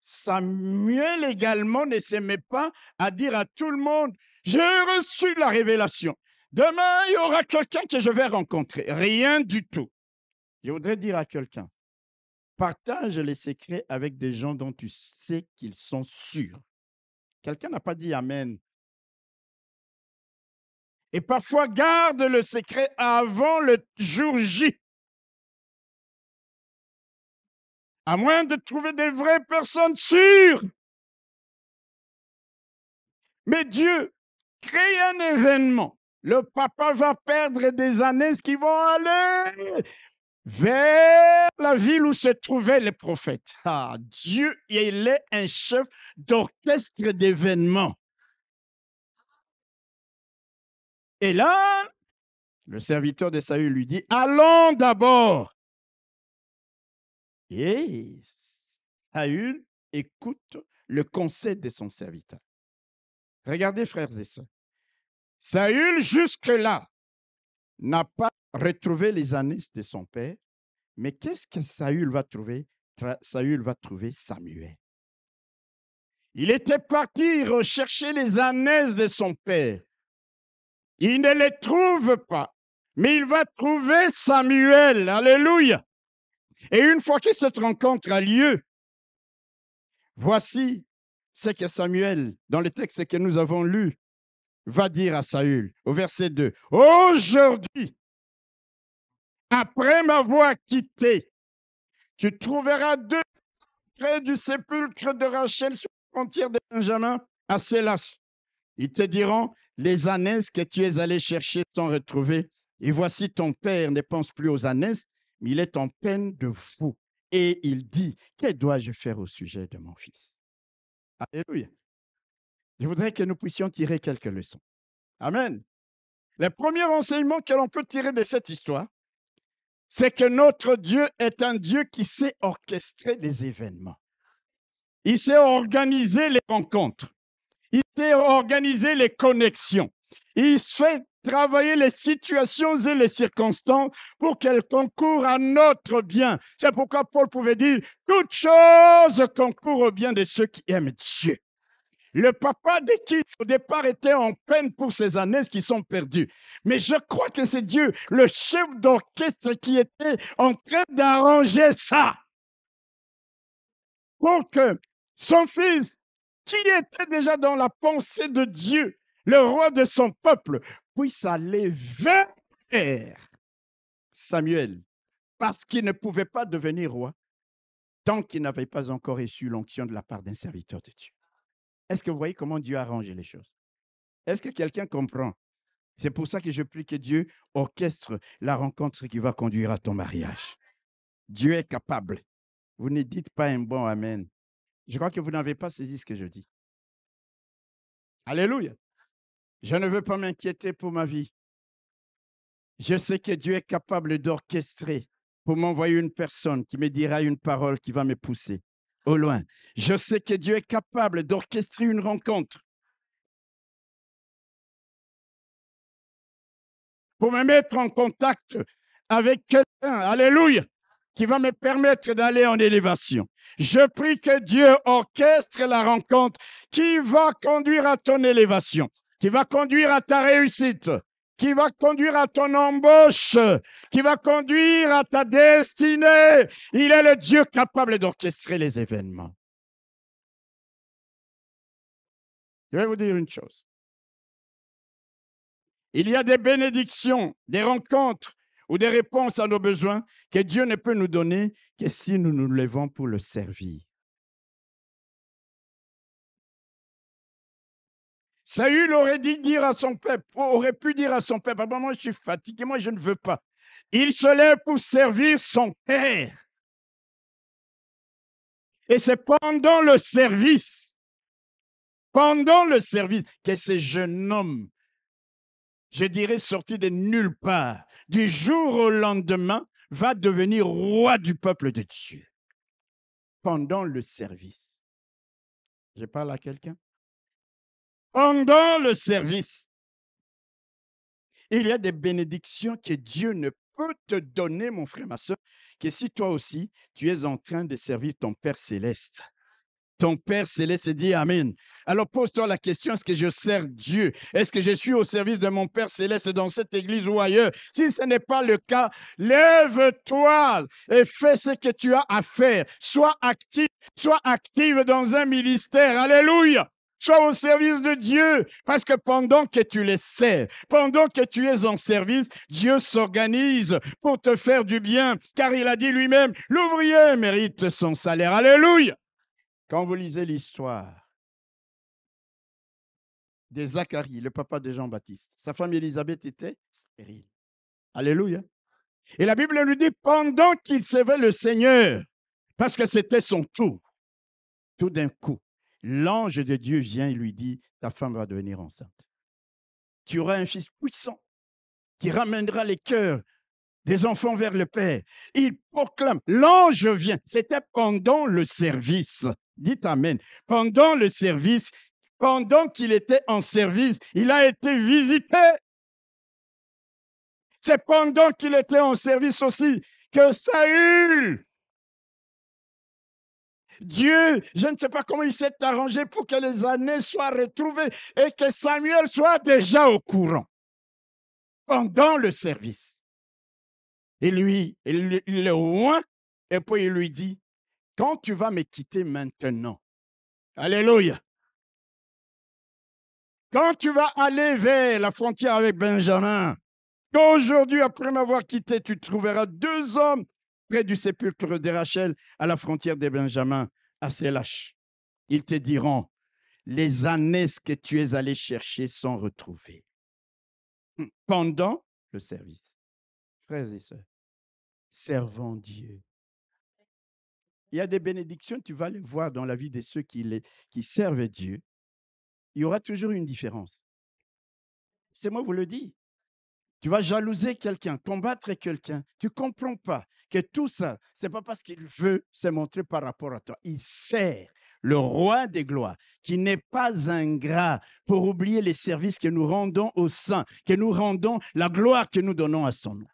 Samuel également ne se met pas à dire à tout le monde, j'ai reçu la révélation. Demain, il y aura quelqu'un que je vais rencontrer. Rien du tout. Je voudrais dire à quelqu'un, partage les secrets avec des gens dont tu sais qu'ils sont sûrs. Quelqu'un n'a pas dit Amen. Et parfois, garde le secret avant le jour J. À moins de trouver des vraies personnes sûres. Mais Dieu crée un événement. Le papa va perdre des années qui vont aller vers la ville où se trouvaient les prophètes. Ah, Dieu, il est un chef d'orchestre d'événements. Et là, le serviteur de Saül lui dit, allons d'abord. Et Saül écoute le conseil de son serviteur. Regardez, frères et sœurs. Saül, jusque-là, n'a pas retrouvé les ânesses de son père. Mais qu'est-ce que Saül va trouver? Saül va trouver Samuel. Il était parti rechercher les ânesses de son père. Il ne les trouve pas, mais il va trouver Samuel. Alléluia. Et une fois que cette rencontre a lieu, voici ce que Samuel, dans le texte que nous avons lu, va dire à Saül, au verset 2. Aujourd'hui, après m'avoir quitté, tu trouveras deux près du sépulcre de Rachel sur la frontière de Benjamin à Sélas. Ils te diront, les ânesses que tu es allé chercher sont retrouvées. Et voici ton père ne pense plus aux ânesses, mais il est en peine de fou. Et il dit, que dois-je faire au sujet de mon fils? Alléluia. Je voudrais que nous puissions tirer quelques leçons. Amen. Le premier enseignement que l'on peut tirer de cette histoire, c'est que notre Dieu est un Dieu qui sait orchestrer les événements. Il sait organiser les rencontres. Il sait organiser les connexions. Il fait travailler les situations et les circonstances pour qu'elles concourent à notre bien. C'est pourquoi Paul pouvait dire « Toutes choses concourent au bien de ceux qui aiment Dieu ». Le papa de qui, au départ, était en peine pour ces années qui sont perdues. Mais je crois que c'est Dieu, le chef d'orchestre, qui était en train d'arranger ça pour que son fils, qui était déjà dans la pensée de Dieu, le roi de son peuple, puisse aller vers Samuel, parce qu'il ne pouvait pas devenir roi tant qu'il n'avait pas encore reçu l'onction de la part d'un serviteur de Dieu. Est-ce que vous voyez comment Dieu a arrangé les choses? Est-ce que quelqu'un comprend? C'est pour ça que je prie que Dieu orchestre la rencontre qui va conduire à ton mariage. Dieu est capable. Vous ne dites pas un bon amen. Je crois que vous n'avez pas saisi ce que je dis. Alléluia. Je ne veux pas m'inquiéter pour ma vie. Je sais que Dieu est capable d'orchestrer pour m'envoyer une personne qui me dira une parole qui va me pousser au loin. Je sais que Dieu est capable d'orchestrer une rencontre pour me mettre en contact avec quelqu'un, alléluia, qui va me permettre d'aller en élévation. Je prie que Dieu orchestre la rencontre qui va conduire à ton élévation, qui va conduire à ta réussite, qui va conduire à ton embauche, qui va conduire à ta destinée. Il est le Dieu capable d'orchestrer les événements. Je vais vous dire une chose. Il y a des bénédictions, des rencontres ou des réponses à nos besoins que Dieu ne peut nous donner que si nous nous levons pour le servir. Saül aurait pu dire à son peuple, papa, moi je suis fatigué, moi je ne veux pas. Il se lève pour servir son père. Et c'est pendant le service, que ces jeunes hommes, je dirais sortis de nulle part, du jour au lendemain, va devenir roi du peuple de Dieu. Pendant le service. Je parle à quelqu'un? Pendant le service. Il y a des bénédictions que Dieu ne peut te donner, mon frère, ma soeur, que si toi aussi, tu es en train de servir ton Père céleste. Ton Père céleste dit Amen. Alors pose-toi la question, est-ce que je sers Dieu? Est-ce que je suis au service de mon Père céleste dans cette église ou ailleurs? Si ce n'est pas le cas, lève-toi et fais ce que tu as à faire. Sois active dans un ministère. Alléluia. Sois au service de Dieu, parce que pendant que tu les sers, pendant que tu es en service, Dieu s'organise pour te faire du bien, car il a dit lui-même, l'ouvrier mérite son salaire. Alléluia. Quand vous lisez l'histoire de Zacharie, le papa de Jean-Baptiste, sa femme Élisabeth était stérile. Alléluia. Et la Bible nous dit, pendant qu'il servait le Seigneur, parce que c'était son tour, tout d'un coup, l'ange de Dieu vient et lui dit, ta femme va devenir enceinte. Tu auras un fils puissant qui ramènera les cœurs des enfants vers le Père. Il proclame, l'ange vient. C'était pendant le service. Dites Amen. Pendant le service, pendant qu'il était en service, il a été visité. C'est pendant qu'il était en service aussi que Saül, Dieu, je ne sais pas comment il s'est arrangé pour que les années soient retrouvées et que Samuel soit déjà au courant. Pendant le service. Et lui, il le oint et puis il lui dit, quand tu vas me quitter maintenant, alléluia, quand tu vas aller vers la frontière avec Benjamin, aujourd'hui, après m'avoir quitté, tu trouveras 2 hommes près du sépulcre de Rachel à la frontière de Benjamin, assez lâches. Ils te diront, les années que tu es allé chercher sont retrouvées. Pendant le service. Frères et sœurs, servons Dieu. Il y a des bénédictions, tu vas les voir dans la vie de ceux qui servent Dieu. Il y aura toujours une différence. C'est moi vous le dis. Tu vas jalouser quelqu'un, combattre quelqu'un. Tu ne comprends pas que tout ça, ce n'est pas parce qu'il veut se montrer par rapport à toi. Il sert le roi des gloires, qui n'est pas ingrat pour oublier les services que nous rendons au saint, que nous rendons la gloire que nous donnons à son nom.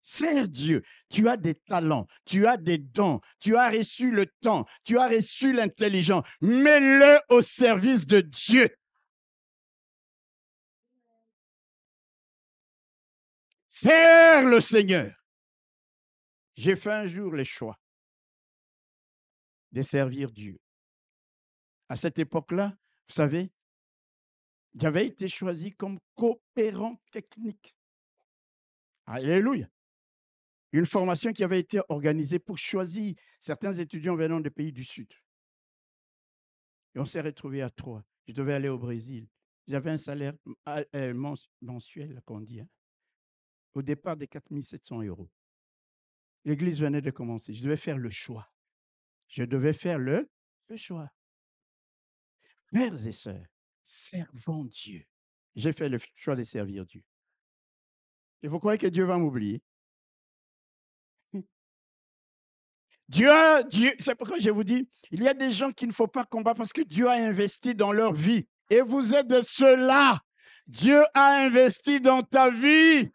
Sers Dieu, tu as des talents, tu as des dons, tu as reçu le temps, tu as reçu l'intelligence. Mets-le au service de Dieu. Sers le Seigneur. J'ai fait un jour le choix de servir Dieu. À cette époque-là, vous savez, j'avais été choisi comme coopérant technique. Alléluia. Une formation qui avait été organisée pour choisir certains étudiants venant des pays du Sud. Et on s'est retrouvés à 3. Je devais aller au Brésil. J'avais un salaire mensuel, qu'on dit, au départ de 4 700 €. L'église venait de commencer. Je devais faire le choix. Je devais faire le choix. Frères et sœurs, servons Dieu. J'ai fait le choix de servir Dieu. Et vous croyez que Dieu va m'oublier? Dieu, c'est pourquoi je vous dis, il y a des gens qu'il ne faut pas combattre parce que Dieu a investi dans leur vie. Et vous êtes de ceux-là. Dieu a investi dans ta vie.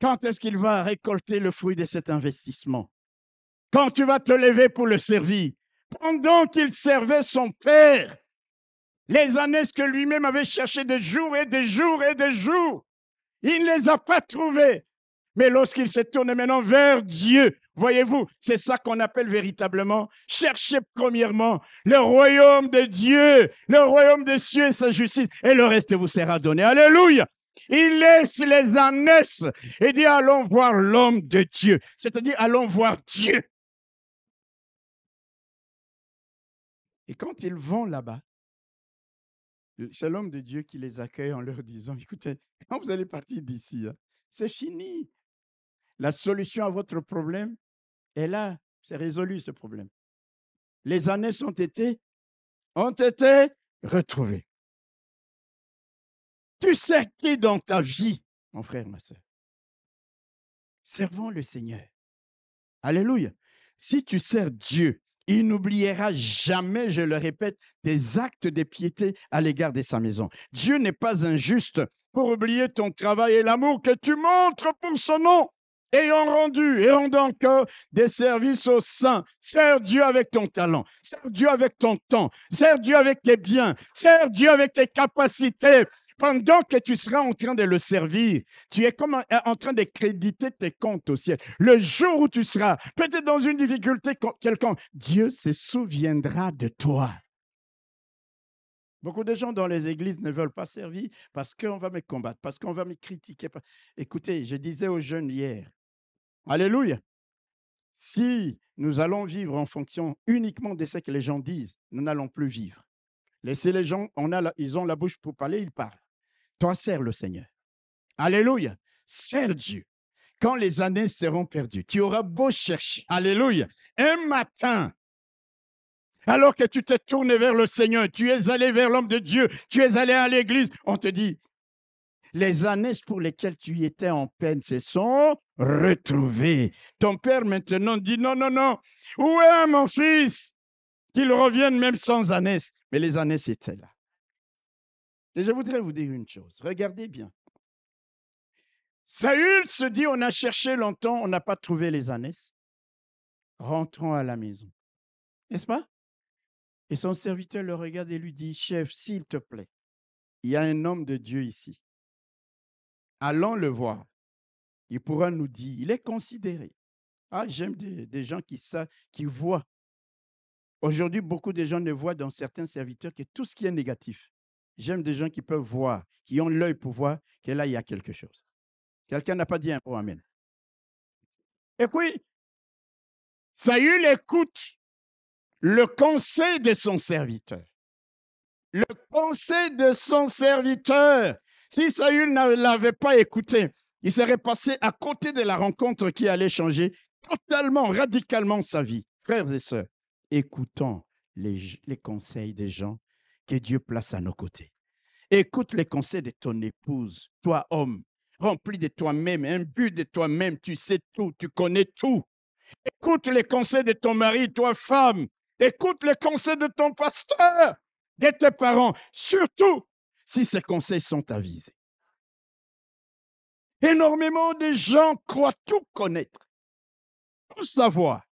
Quand est-ce qu'il va récolter le fruit de cet investissement? Quand tu vas te lever pour le servir. Pendant qu'il servait son Père, les années que lui-même avait cherché des jours et des jours et des jours, il ne les a pas trouvés. Mais lorsqu'il se tourne maintenant vers Dieu, voyez-vous, c'est ça qu'on appelle véritablement chercher premièrement le royaume de Dieu, le royaume des cieux et sa justice, et le reste vous sera donné. Alléluia! Il laisse les ânesses et dit allons voir l'homme de Dieu, c'est-à-dire allons voir Dieu. Et quand ils vont là-bas, c'est l'homme de Dieu qui les accueille en leur disant, écoutez, quand vous allez partir d'ici, c'est fini. La solution à votre problème est là. C'est résolu ce problème. Les années ont été retrouvées. Tu sais qui dans ta vie, mon frère, ma soeur? Servons le Seigneur. Alléluia. Si tu sers Dieu, il n'oubliera jamais, je le répète, tes actes de piété à l'égard de sa maison. Dieu n'est pas injuste pour oublier ton travail et l'amour que tu montres pour son nom. Ayant rendu et rendant encore des services aux saints, sers Dieu avec ton talent, sers Dieu avec ton temps, sers Dieu avec tes biens, sers Dieu avec tes capacités. Pendant que tu seras en train de le servir, tu es comme en train de créditer tes comptes au ciel. Le jour où tu seras peut-être dans une difficulté quelconque, Dieu se souviendra de toi. Beaucoup de gens dans les églises ne veulent pas servir parce qu'on va me combattre, parce qu'on va me critiquer. Écoutez, je disais aux jeunes hier, alléluia, si nous allons vivre en fonction uniquement de ce que les gens disent, nous n'allons plus vivre. Laissez les gens, ils ont la bouche pour parler, ils parlent. Toi, sers le Seigneur. Alléluia. Sers Dieu. Quand les années seront perdues, tu auras beau chercher. Alléluia. Un matin, alors que tu t'es tourné vers le Seigneur, tu es allé vers l'homme de Dieu, tu es allé à l'église, on te dit, les années pour lesquelles tu étais en peine se sont retrouvées. Ton père maintenant dit, non, non, non. Où est mon fils? Qu'il revienne même sans années. Mais les années étaient là. Et je voudrais vous dire une chose. Regardez bien. Saül se dit, on a cherché longtemps, on n'a pas trouvé les ânesses. Rentrons à la maison. N'est-ce pas? Et son serviteur le regarde et lui dit, chef, s'il te plaît, il y a un homme de Dieu ici. Allons le voir. Il pourra nous dire, il est considéré. Ah, j'aime des gens qui voient. Aujourd'hui, beaucoup de gens ne voient dans certains serviteurs que tout ce qui est négatif. J'aime des gens qui peuvent voir, qui ont l'œil pour voir que là, il y a quelque chose. Quelqu'un n'a pas dit un mot, amen. Et puis, Saül écoute le conseil de son serviteur. Le conseil de son serviteur. Si Saül ne l'avait pas écouté, il serait passé à côté de la rencontre qui allait changer totalement, radicalement sa vie. Frères et sœurs, écoutons les conseils des gens que Dieu place à nos côtés. Écoute les conseils de ton épouse, toi homme, rempli de toi-même, imbu de toi-même, tu sais tout, tu connais tout. Écoute les conseils de ton mari, toi femme. Écoute les conseils de ton pasteur, de tes parents, surtout si ces conseils sont avisés. Énormément de gens croient tout connaître, tout savoir.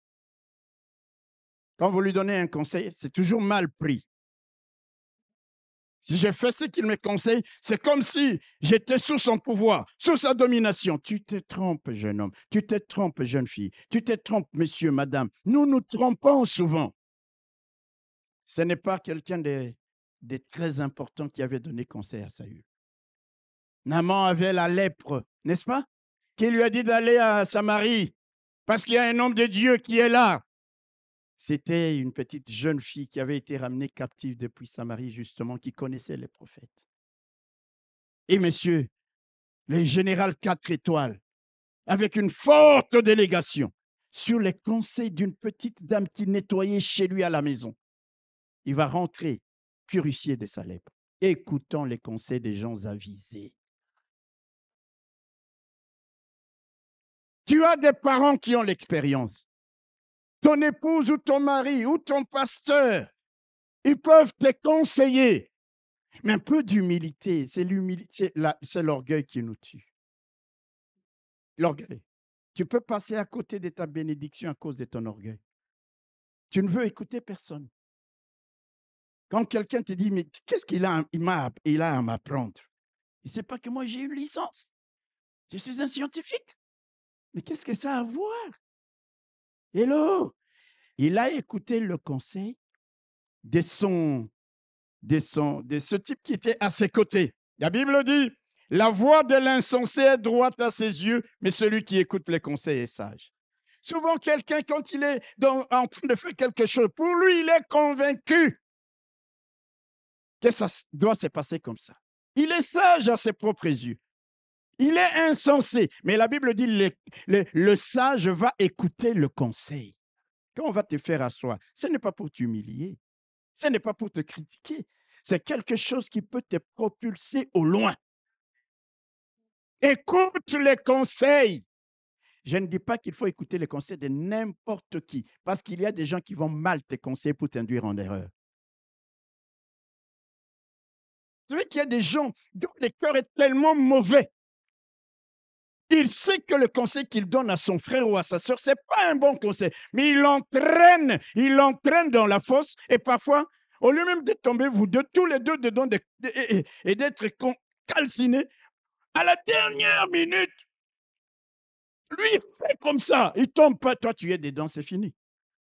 Quand vous lui donnez un conseil, c'est toujours mal pris. Si je fais ce qu'il me conseille, c'est comme si j'étais sous son pouvoir, sous sa domination. Tu te trompes, jeune homme. Tu te trompes, jeune fille. Tu te trompes, monsieur, madame. Nous nous trompons souvent. Ce n'est pas quelqu'un de très important qui avait donné conseil à Saül. Naaman avait la lèpre, n'est-ce pas? Qui lui a dit d'aller à Samarie parce qu'il y a un homme de Dieu qui est là. C'était une petite jeune fille qui avait été ramenée captive depuis Samarie, justement, qui connaissait les prophètes. Et monsieur, le général 4 étoiles, avec une forte délégation, sur les conseils d'une petite dame qui nettoyait chez lui à la maison, il va rentrer purifié de sa lèpre, écoutant les conseils des gens avisés. Tu as des parents qui ont l'expérience. ton épouse ou ton mari ou ton pasteur, ils peuvent te conseiller. Mais un peu d'humilité, c'est l'orgueil qui nous tue. L'orgueil. Tu peux passer à côté de ta bénédiction à cause de ton orgueil. Tu ne veux écouter personne. Quand quelqu'un te dit, mais qu'est-ce qu'il a, il a à m'apprendre? Il ne sait pas que moi j'ai une licence. Je suis un scientifique. Mais qu'est-ce que ça a à voir? Hello! Il a écouté le conseil de ce type qui était à ses côtés. La Bible dit, la voix de l'insensé est droite à ses yeux, mais celui qui écoute les conseils est sage. Souvent, quelqu'un, quand il est en train de faire quelque chose, pour lui, il est convaincu que ça doit se passer comme ça. Il est sage à ses propres yeux. Il est insensé. Mais la Bible dit, le sage va écouter le conseil. Quand on va te faire asseoir, ce n'est pas pour t'humilier. Ce n'est pas pour te critiquer. C'est quelque chose qui peut te propulser au loin. Écoute les conseils. Je ne dis pas qu'il faut écouter les conseils de n'importe qui, parce qu'il y a des gens qui vont mal te conseiller pour t'induire en erreur. Vous savez qu'il y a des gens dont le cœur est tellement mauvais. Il sait que le conseil qu'il donne à son frère ou à sa soeur, ce n'est pas un bon conseil, mais il l'entraîne dans la fosse et parfois, au lieu même de tomber, vous deux, tous les deux dedans et d'être calcinés, à la dernière minute, lui, il fait comme ça. Il ne tombe pas. Toi, tu es dedans, c'est fini.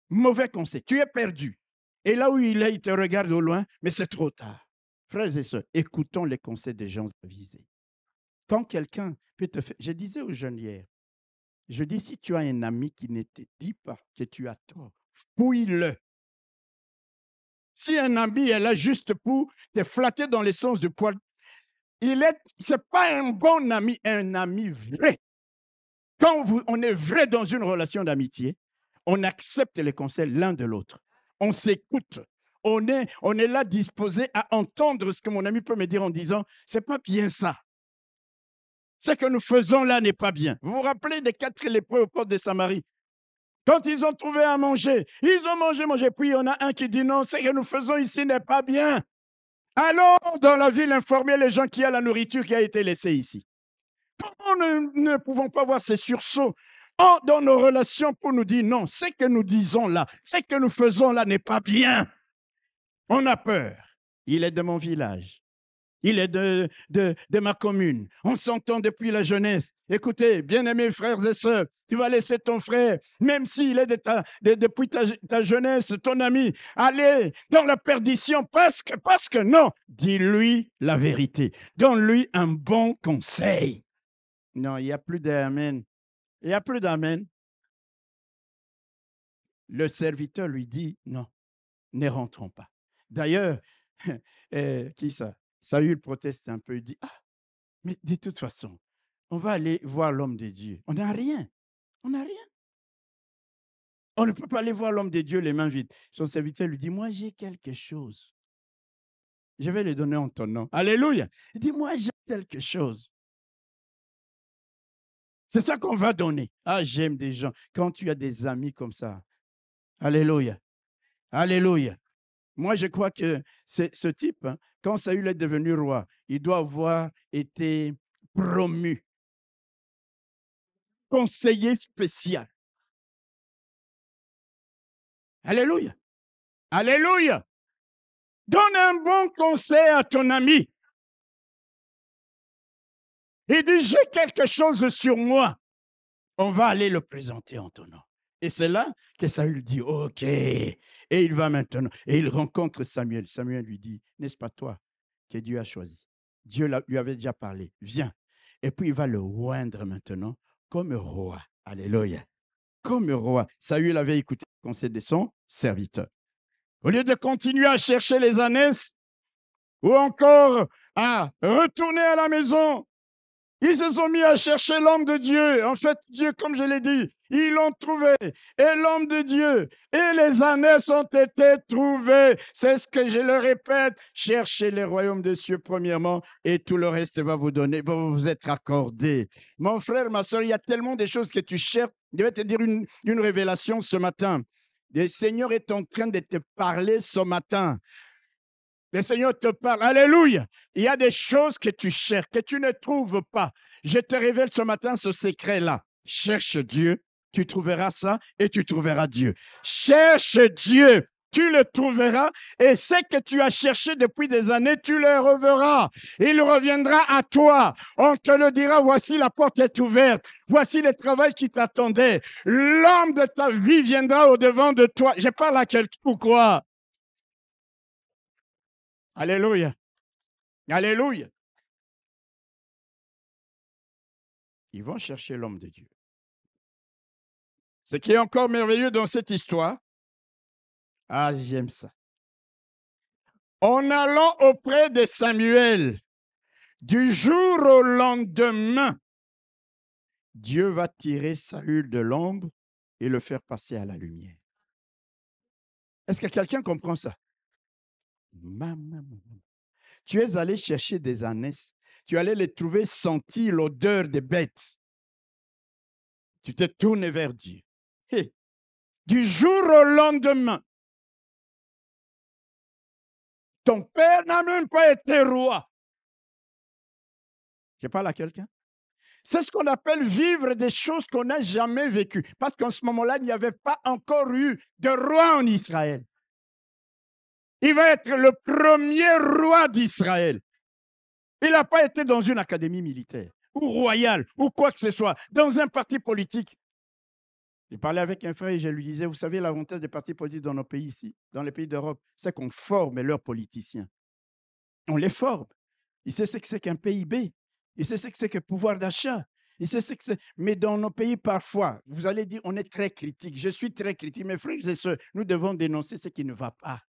Mauvais conseil. Tu es perdu. Et là où il est, il te regarde au loin, mais c'est trop tard. Frères et sœurs, écoutons les conseils des gens avisés. Quand quelqu'un peut te faire... Je disais aux jeunes hier, je dis, si tu as un ami qui ne te dit pas que tu as tort, fouille-le. Si un ami est là juste pour te flatter dans le sens du poil, ce n'est pas un bon ami, un ami vrai. Quand on est vrai dans une relation d'amitié, on accepte les conseils l'un de l'autre. On s'écoute. On est là disposé à entendre ce que mon ami peut me dire en disant, c'est pas bien ça. Ce que nous faisons là n'est pas bien. Vous vous rappelez des 4 lépreux aux portes de Samarie? Quand ils ont trouvé à manger, ils ont mangé. Puis il y en a un qui dit non, ce que nous faisons ici n'est pas bien. Allons dans la ville informer les gens qu'il y a la nourriture qui a été laissée ici. Comment ne pouvons pas voir ces sursauts dans nos relations pour nous dire non, ce que nous disons là, ce que nous faisons là n'est pas bien. On a peur. Il est de mon village. Il est de ma commune. On s'entend depuis la jeunesse. Écoutez, bien-aimés frères et sœurs, tu vas laisser ton frère, même s'il est depuis ta jeunesse, ton ami, aller dans la perdition parce que non. Dis-lui la vérité. Donne-lui un bon conseil. Non, il n'y a plus d'amen. Il n'y a plus d'amen. Le serviteur lui dit non, ne rentrons pas. D'ailleurs, qui ça? Saül proteste un peu, il dit, mais de toute façon, on va aller voir l'homme de Dieu. On n'a rien. On n'a rien. On ne peut pas aller voir l'homme de Dieu les mains vides. Son serviteur lui dit, moi j'ai quelque chose. Je vais le donner en ton nom. Alléluia. Il dit, moi j'ai quelque chose. C'est ça qu'on va donner. J'aime des gens. Quand tu as des amis comme ça. Alléluia. Alléluia. Moi, je crois que ce type, quand Saül est devenu roi, il doit avoir été promu. Conseiller spécial. Alléluia. Alléluia. Donne un bon conseil à ton ami. Il dit, j'ai quelque chose sur moi. On va aller le présenter en ton nom. Et c'est là que Saül dit, OK. Et il va maintenant, et il rencontre Samuel. Samuel lui dit, n'est-ce pas toi que Dieu a choisi? Dieu lui avait déjà parlé. Viens. Et puis il va le oindre maintenant comme roi. Alléluia. Comme roi. Saül avait écouté le conseil de son serviteur. Au lieu de continuer à chercher les ânesses ou encore à retourner à la maison, ils se sont mis à chercher l'homme de Dieu. En fait, Dieu, comme je l'ai dit, ils l'ont trouvé. Et l'homme de Dieu et les ânesses ont été trouvés. C'est ce que je le répète. Cherchez les royaumes des cieux premièrement et tout le reste va vous être accordé. Mon frère, ma soeur, il y a tellement de choses que tu cherches Je vais te dire une révélation ce matin. Le Seigneur est en train de te parler ce matin. Le Seigneur te parle. Alléluia. Il y a des choses que tu cherches, que tu ne trouves pas. Je te révèle ce matin ce secret-là. Cherche Dieu, tu trouveras ça et tu trouveras Dieu. Cherche Dieu, tu le trouveras et ce que tu as cherché depuis des années, tu le reverras. Il reviendra à toi. On te le dira, voici la porte est ouverte. Voici le travail qui t'attendait. L'homme de ta vie viendra au-devant de toi. Je parle à quelqu'un ou quoi? Alléluia. Alléluia. Ils vont chercher l'homme de Dieu. Ce qui est encore merveilleux dans cette histoire, j'aime ça. En allant auprès de Samuel, du jour au lendemain, Dieu va tirer Saül de l'ombre et le faire passer à la lumière. Est-ce que quelqu'un comprend ça? Tu es allé chercher des ânesses. Tu allais les trouver sentir l'odeur des bêtes. Tu te tournes vers Dieu. Et du jour au lendemain, ton père n'a même pas été roi. Je parle à quelqu'un. C'est ce qu'on appelle vivre des choses qu'on n'a jamais vécues. Parce qu'en ce moment-là, il n'y avait pas encore eu de roi en Israël. Il va être le premier roi d'Israël. Il n'a pas été dans une académie militaire ou royale ou quoi que ce soit, dans un parti politique. J'ai parlé avec un frère et je lui disais, vous savez, l'avantage des partis politiques dans nos pays ici, dans les pays d'Europe, c'est qu'on forme leurs politiciens. On les forme. Ils savent ce que c'est qu'un PIB. Ils savent ce que c'est que pouvoir d'achat. Ils savent ce que c'est. Mais dans nos pays, parfois, vous allez dire, on est très critique. Je suis très critique. Mes frères et sœurs, nous devons dénoncer ce qui ne va pas.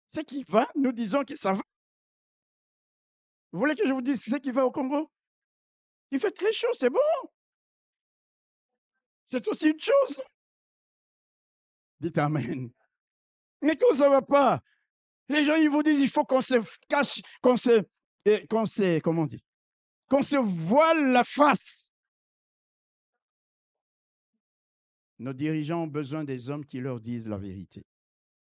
Ce qui va, nous disons que ça va. Vous voulez que je vous dise ce qui va au Congo? Il fait très chaud, c'est bon. C'est aussi une chose. Dites Amen. Mais quand ça ne va pas, les gens, ils vous disent, il faut qu'on se cache, qu'on se voile la face. Nos dirigeants ont besoin des hommes qui leur disent la vérité,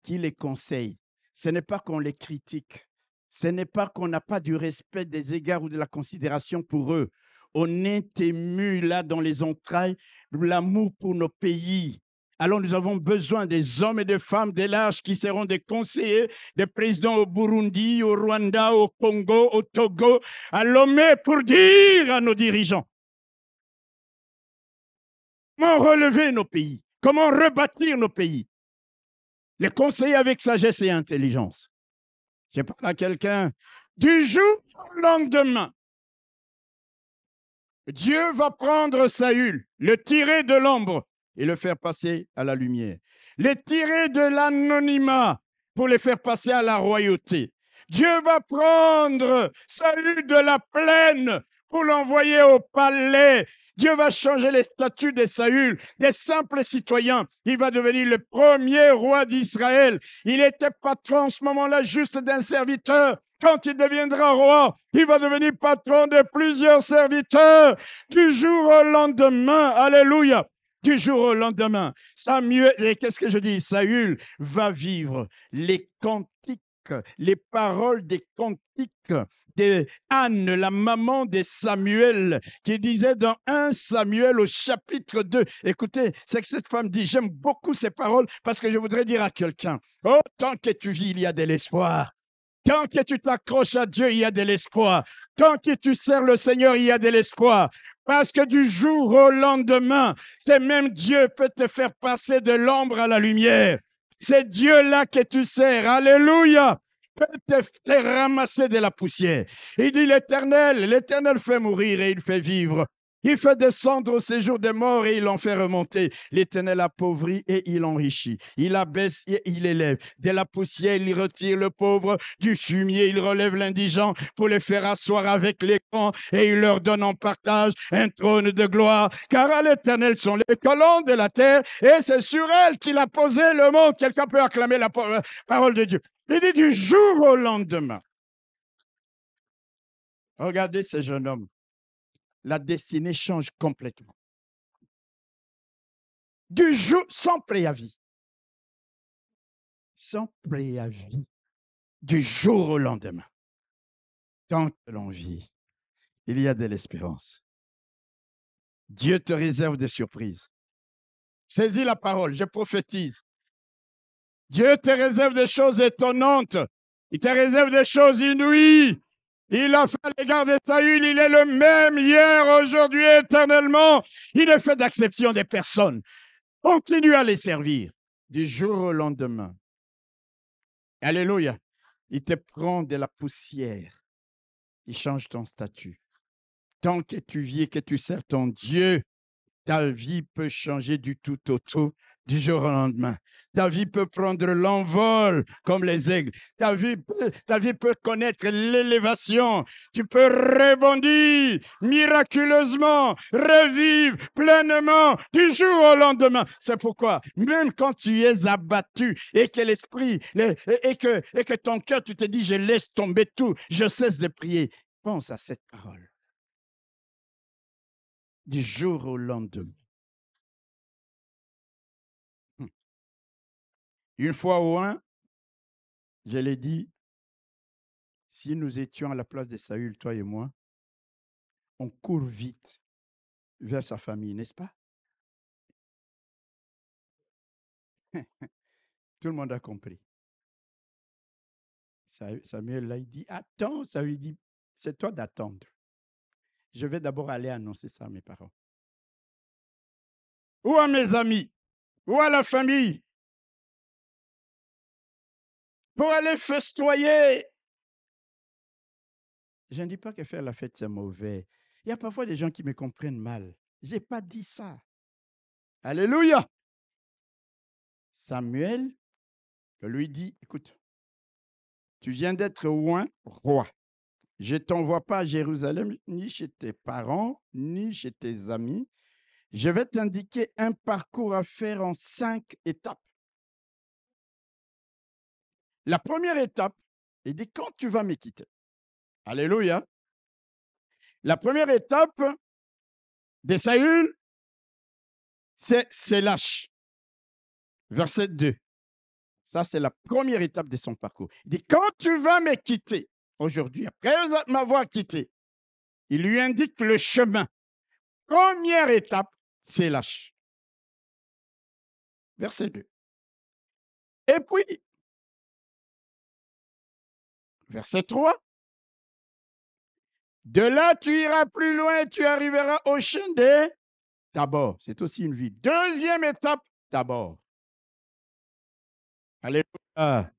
qui les conseillent. Ce n'est pas qu'on les critique. Ce n'est pas qu'on n'a pas du respect, des égards ou de la considération pour eux. On est ému là dans les entrailles de l'amour pour nos pays. Alors nous avons besoin des hommes et des femmes des larges qui seront des conseillers, des présidents au Burundi, au Rwanda, au Congo, au Togo, à Lomé, pour dire à nos dirigeants comment relever nos pays, comment rebâtir nos pays. Les conseiller avec sagesse et intelligence. Je parle à quelqu'un. Du jour au lendemain, Dieu va prendre Saül, le tirer de l'ombre et le faire passer à la lumière. Le tirer de l'anonymat pour le faire passer à la royauté. Dieu va prendre Saül de la plaine pour l'envoyer au palais. Dieu va changer les statuts de Saül, des simples citoyens. Il va devenir le premier roi d'Israël. Il était patron en ce moment-là juste d'un serviteur. Quand il deviendra roi, il va devenir patron de plusieurs serviteurs. Du jour au lendemain, alléluia, du jour au lendemain, Samuel, qu'est-ce que je dis? Saül va vivre les cantiques, les paroles des cantiques de Anne, la maman de Samuel, qui disait dans 1 Samuel au chapitre 2, écoutez, c'est que cette femme dit, j'aime beaucoup ces paroles parce que je voudrais dire à quelqu'un, oh, tant que tu vis, il y a de l'espoir. Tant que tu t'accroches à Dieu, il y a de l'espoir. Tant que tu sers le Seigneur, il y a de l'espoir. Parce que du jour au lendemain, c'est même Dieu peut te faire passer de l'ombre à la lumière. C'est Dieu-là que tu sers. Alléluia. Peut te ramasser de la poussière. Il dit l'Éternel fait mourir et il fait vivre. Il fait descendre au séjour des morts et il en fait remonter. L'Éternel appauvrit et il enrichit. Il abaisse et il élève. De la poussière, il retire le pauvre. Du fumier, il relève l'indigent pour les faire asseoir avec les grands et il leur donne en partage un trône de gloire. Car à l'Éternel sont les colonnes de la terre et c'est sur elles qu'il a posé le monde. Quelqu'un peut acclamer la parole de Dieu. Il dit du jour au lendemain. Regardez ce jeune homme. La destinée change complètement. Du jour, sans préavis. Sans préavis. Du jour au lendemain. Tant que l'on vit, il y a de l'espérance. Dieu te réserve des surprises. Saisis la parole, je prophétise. Dieu te réserve des choses étonnantes. Il te réserve des choses inouïes. Il a fait à l'égard de Saül, il est le même hier, aujourd'hui, éternellement. Il est fait d'acception des personnes. Continue à les servir du jour au lendemain. Alléluia. Il te prend de la poussière. Il change ton statut. Tant que tu vis et que tu sers ton Dieu, ta vie peut changer du tout au tout, du jour au lendemain. Ta vie peut prendre l'envol comme les aigles. Ta vie peut connaître l'élévation. Tu peux rebondir miraculeusement, revivre pleinement du jour au lendemain. C'est pourquoi, même quand tu es abattu et que l'esprit, et que ton cœur, tu te dis, je laisse tomber tout, je cesse de prier. Pense à cette parole. Du jour au lendemain. Une fois ou un, je l'ai dit, si nous étions à la place de Saül, toi et moi, on court vite vers sa famille, n'est-ce pas? Tout le monde a compris. Samuel, là, il dit, attends, Saül dit, c'est toi d'attendre. Je vais d'abord aller annoncer ça à mes parents. Ou à mes amis, ou à la famille, pour aller festoyer. Je ne dis pas que faire la fête, c'est mauvais. Il y a parfois des gens qui me comprennent mal. Je n'ai pas dit ça. Alléluia. Samuel lui dit, écoute, tu viens d'être oint roi. Je ne t'envoie pas à Jérusalem, ni chez tes parents, ni chez tes amis. Je vais t'indiquer un parcours à faire en 5 étapes. La première étape, il dit, quand tu vas me quitter. Alléluia. La première étape de Saül, c'est lâche. Verset 2. Ça, c'est la première étape de son parcours. Il dit, quand tu vas me quitter, aujourd'hui, après m'avoir quitté, il lui indique le chemin. Première étape, c'est lâche. Verset 2. Et puis, verset 3. De là, tu iras plus loin et tu arriveras au chêne de Tabor. C'est aussi une ville. Deuxième étape, Tabor. Alléluia.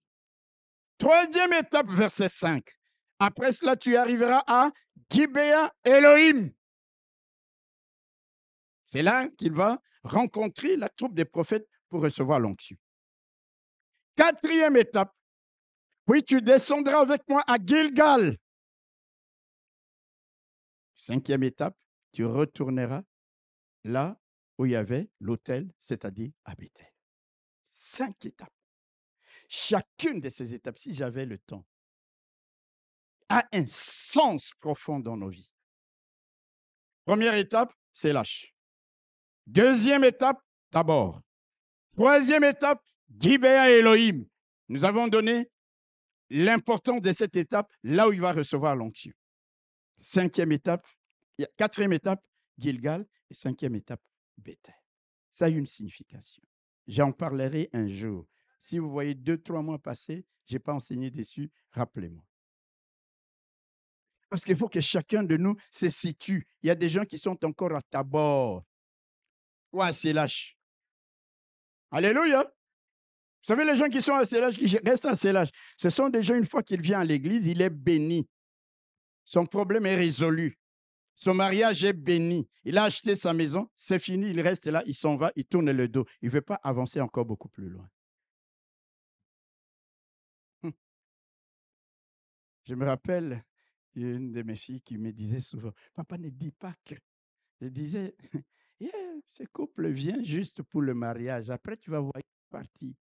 Troisième étape, verset 5. Après cela, tu arriveras à Gibéa Elohim. C'est là qu'il va rencontrer la troupe des prophètes pour recevoir l'onction. Quatrième étape, puis tu descendras avec moi à Gilgal. Cinquième étape, tu retourneras là où il y avait l'autel, c'est-à-dire à Bethel. 5 étapes. Chacune de ces étapes, si j'avais le temps, a un sens profond dans nos vies. Première étape, c'est lâche. Deuxième étape, Tabor. Troisième étape, Gibéa Elohim. Nous avons donné l'importance de cette étape là où il va recevoir l'onction. Quatrième étape, Gilgal. Et cinquième étape, Bethel. Ça a une signification. J'en parlerai un jour. Si vous voyez 2-3 mois passer, je n'ai pas enseigné dessus, rappelez-moi. Parce qu'il faut que chacun de nous se situe. Il y a des gens qui sont encore à Tabor ou à Sélach. Alléluia. Vous savez, les gens qui sont à Sélach, qui restent à Sélach, ce sont des gens, une fois qu'il vient à l'église, il est béni. Son problème est résolu. Son mariage est béni. Il a acheté sa maison, c'est fini, il reste là, il s'en va, il tourne le dos. Il ne veut pas avancer encore beaucoup plus loin. Je me rappelle, il y a une de mes filles qui me disait souvent, papa ne dis pas que. Je disais, yeah, ce couple vient juste pour le mariage. Après, tu vas voir une partie.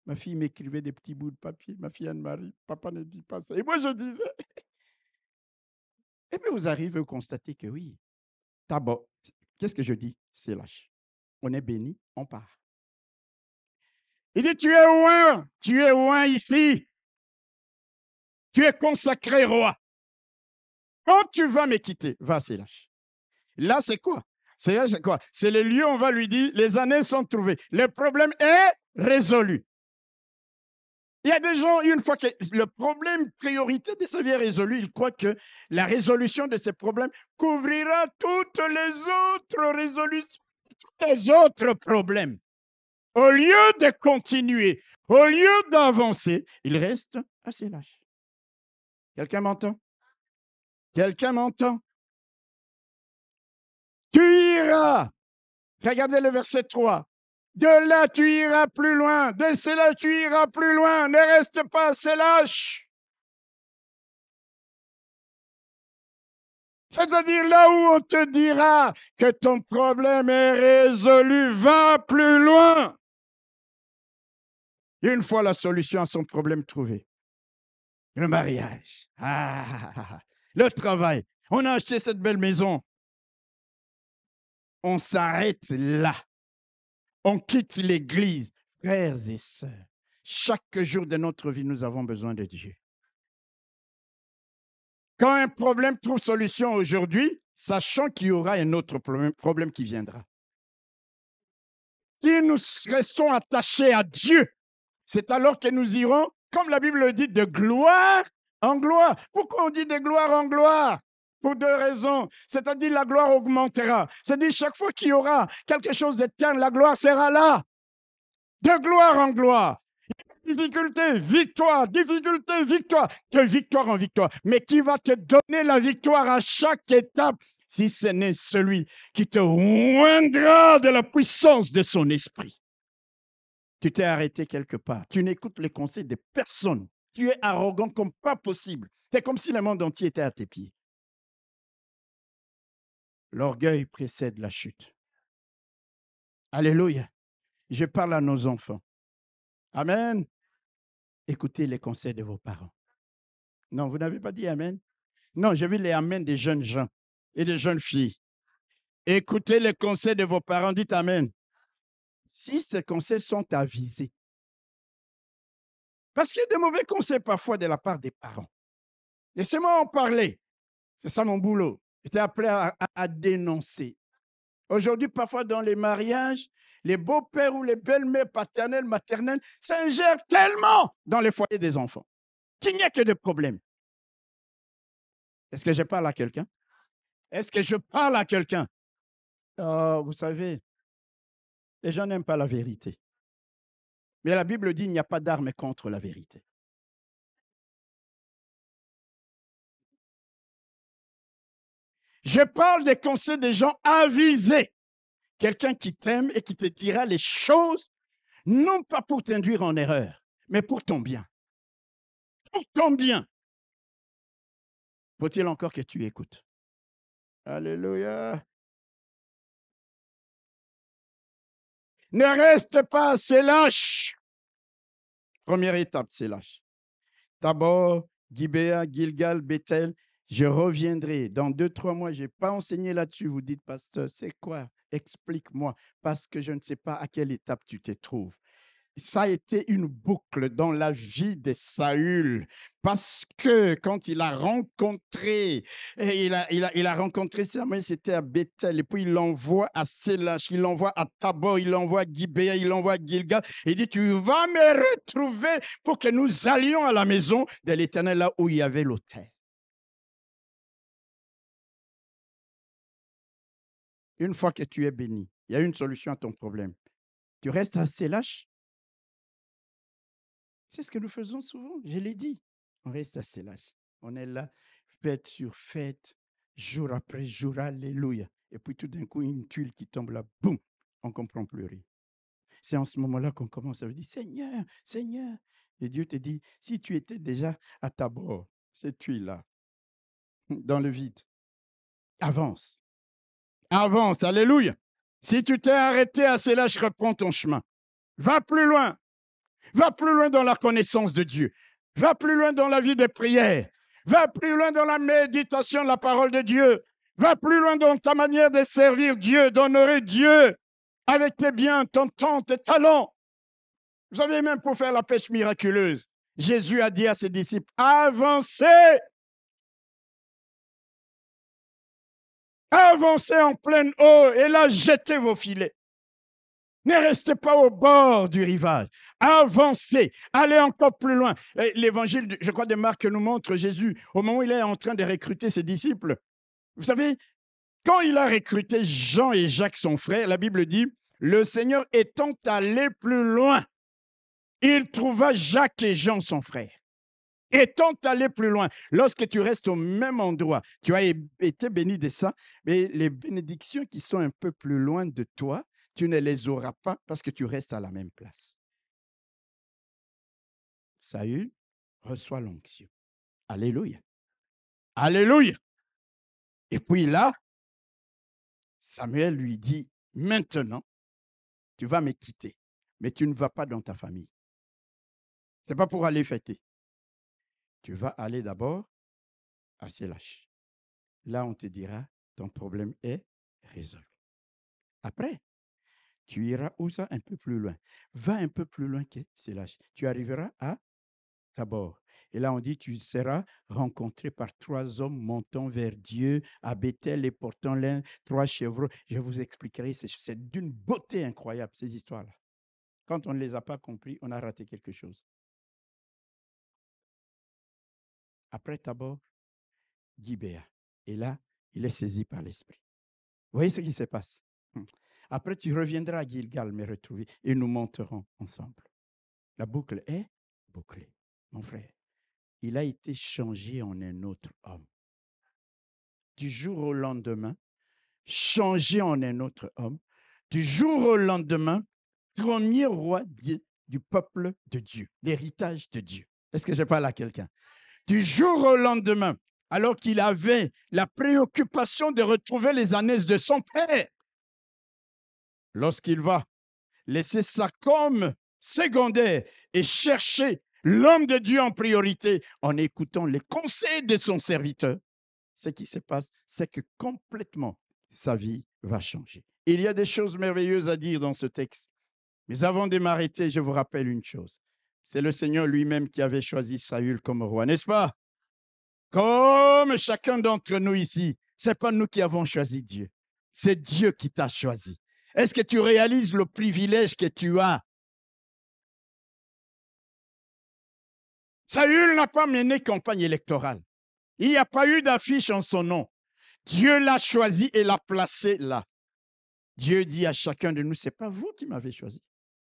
Ma fille m'écrivait des petits bouts de papier. Ma fille Anne-Marie, papa ne dit pas ça. Et moi, je disais. Et puis, vous arrivez à constater que oui, Tabor, qu'est-ce que je dis? C'est lâche. on est béni, on part. Il dit, tu es loin ici. Tu es consacré roi. Quand tu vas me quitter, va, Sélach. Là, c'est quoi? C'est quoi? C'est le lieu où on va lui dire, les années sont trouvées. Le problème est résolu. Il y a des gens, une fois que le problème priorité de sa vie est résolu, ils croient que la résolution de ces problèmes couvrira toutes les autres résolutions, tous les autres problèmes. Au lieu de continuer, au lieu d'avancer, il reste assez lâche. Quelqu'un m'entend? Quelqu'un m'entend? Tu iras. Regardez le verset 3. De là, tu iras plus loin. De cela, tu iras plus loin. Ne reste pas assez lâche. C'est-à-dire là où on te dira que ton problème est résolu, va plus loin. Une fois la solution à son problème trouvée. Le mariage. Le travail. On a acheté cette belle maison. On s'arrête là. On quitte l'église. Frères et sœurs, chaque jour de notre vie, nous avons besoin de Dieu. Quand un problème trouve solution aujourd'hui, sachant qu'il y aura un autre problème qui viendra. Si nous restons attachés à Dieu, c'est alors que nous irons, comme la Bible le dit, de gloire en gloire. Pourquoi on dit de gloire en gloire? Pour deux raisons. C'est-à-dire la gloire augmentera. C'est-à-dire chaque fois qu'il y aura quelque chose d'éternel, la gloire sera là. De gloire en gloire. Difficulté, victoire, difficulté, victoire. De victoire en victoire. Mais qui va te donner la victoire à chaque étape si ce n'est celui qui te oindra de la puissance de son esprit? Tu t'es arrêté quelque part. Tu n'écoutes les conseils de personne. Tu es arrogant comme pas possible. C'est comme si le monde entier était à tes pieds. L'orgueil précède la chute. Alléluia. Je parle à nos enfants. Amen. Écoutez les conseils de vos parents. Non, vous n'avez pas dit Amen? Non, je veux les Amen des jeunes gens et des jeunes filles. Écoutez les conseils de vos parents. Dites Amen. Si ces conseils sont avisés. Parce qu'il y a de mauvais conseils parfois de la part des parents. Laissez-moi en parler. C'est ça mon boulot. J'étais appelé à dénoncer. Aujourd'hui, parfois dans les mariages, les beaux-pères ou les belles-mères paternelles, maternelles s'ingèrent tellement dans les foyers des enfants qu'il n'y a que des problèmes. Est-ce que je parle à quelqu'un? Est-ce que je parle à quelqu'un? Vous savez, les gens n'aiment pas la vérité. Mais la Bible dit qu'il n'y a pas d'arme contre la vérité. Je parle des conseils des gens avisés. Quelqu'un qui t'aime et qui te dira les choses, non pas pour t'induire en erreur, mais pour ton bien. Pour ton bien. Faut-il encore que tu écoutes? Alléluia. Ne reste pas assez lâche. Première étape, c'est lâche. Tabor, Gibéa, Gilgal, Bethel, je reviendrai. Dans 2-3 mois, je n'ai pas enseigné là-dessus. Vous dites, pasteur, c'est quoi? Explique-moi, parce que je ne sais pas à quelle étape tu te trouves. Ça a été une boucle dans la vie de Saül, parce que quand il a rencontré, il a rencontré Samuel, c'était à Bethel, et puis il l'envoie à Sélach, il l'envoie à Tabor, il l'envoie à Gibéa, il l'envoie à Gilgal. Il dit, tu vas me retrouver pour que nous allions à la maison de l'Éternel, là où il y avait l'autel. Une fois que tu es béni, il y a une solution à ton problème. Tu restes à Sélach. C'est ce que nous faisons souvent, je l'ai dit. On reste à Sélach. On est là, fête sur fête, jour après jour, alléluia. Et puis tout d'un coup, une tuile qui tombe là, boum, on ne comprend plus rien. C'est en ce moment-là qu'on commence à dire, Seigneur, Seigneur. Et Dieu te dit, si tu étais déjà à Tabor, cette tuile-là, dans le vide, avance. Avance, alléluia. Si tu t'es arrêté à Sélach, reprends ton chemin. Va plus loin. Va plus loin dans la connaissance de Dieu. Va plus loin dans la vie de prière. Va plus loin dans la méditation de la parole de Dieu. Va plus loin dans ta manière de servir Dieu, d'honorer Dieu. avec tes biens, ton temps, tes talents. Vous savez, même pour faire la pêche miraculeuse, Jésus a dit à ses disciples, avancez! Avancez en pleine eau et là, jetez vos filets. Ne restez pas au bord du rivage. Avancez, allez encore plus loin. L'évangile, je crois, de Marc nous montre Jésus, au moment où il est en train de recruter ses disciples. Vous savez, quand il a recruté Jean et Jacques, son frère, la Bible dit, le Seigneur étant allé plus loin, il trouva Jacques et Jean, son frère. Étant allé plus loin, lorsque tu restes au même endroit, tu as été béni de ça, mais les bénédictions qui sont un peu plus loin de toi, tu ne les auras pas parce que tu restes à la même place. Saül reçoit l'onction. Alléluia. Alléluia. Et puis là, Samuel lui dit, maintenant, tu vas me quitter, mais tu ne vas pas dans ta famille. Ce n'est pas pour aller fêter. Tu vas aller d'abord à Sélach. Là, on te dira, ton problème est résolu. Après, tu iras où ça? Un peu plus loin. Va un peu plus loin que Sélach. Tu arriveras à Tabor. Et là, on dit, tu seras rencontré par 3 hommes montant vers Dieu, à Bethel et portant l'un 3 chevreaux. Je vous expliquerai, c'est d'une beauté incroyable, ces histoires-là. Quand on ne les a pas compris, on a raté quelque chose. Après Tabor, Gibéa. Et là, il est saisi par l'Esprit. Vous voyez ce qui se passe? Après, tu reviendras à Gilgal me retrouver et nous monterons ensemble. La boucle est bouclée. Mon frère, il a été changé en un autre homme. Du jour au lendemain, changé en un autre homme. Du jour au lendemain, premier roi du peuple de Dieu, l'héritage de Dieu. Est-ce que je parle à quelqu'un? Du jour au lendemain, alors qu'il avait la préoccupation de retrouver les ânesse de son père, lorsqu'il va laisser ça comme secondaire et chercher l'homme de Dieu en priorité en écoutant les conseils de son serviteur, ce qui se passe, c'est que complètement sa vie va changer. Il y a des choses merveilleuses à dire dans ce texte. Mais avant de m'arrêter, je vous rappelle une chose. C'est le Seigneur lui-même qui avait choisi Saül comme roi, n'est-ce pas? Comme chacun d'entre nous ici, ce n'est pas nous qui avons choisi Dieu. C'est Dieu qui t'a choisi. Est-ce que tu réalises le privilège que tu as? Saül n'a pas mené campagne électorale. Il n'y a pas eu d'affiche en son nom. Dieu l'a choisi et l'a placé là. Dieu dit à chacun de nous, ce n'est pas vous qui m'avez choisi.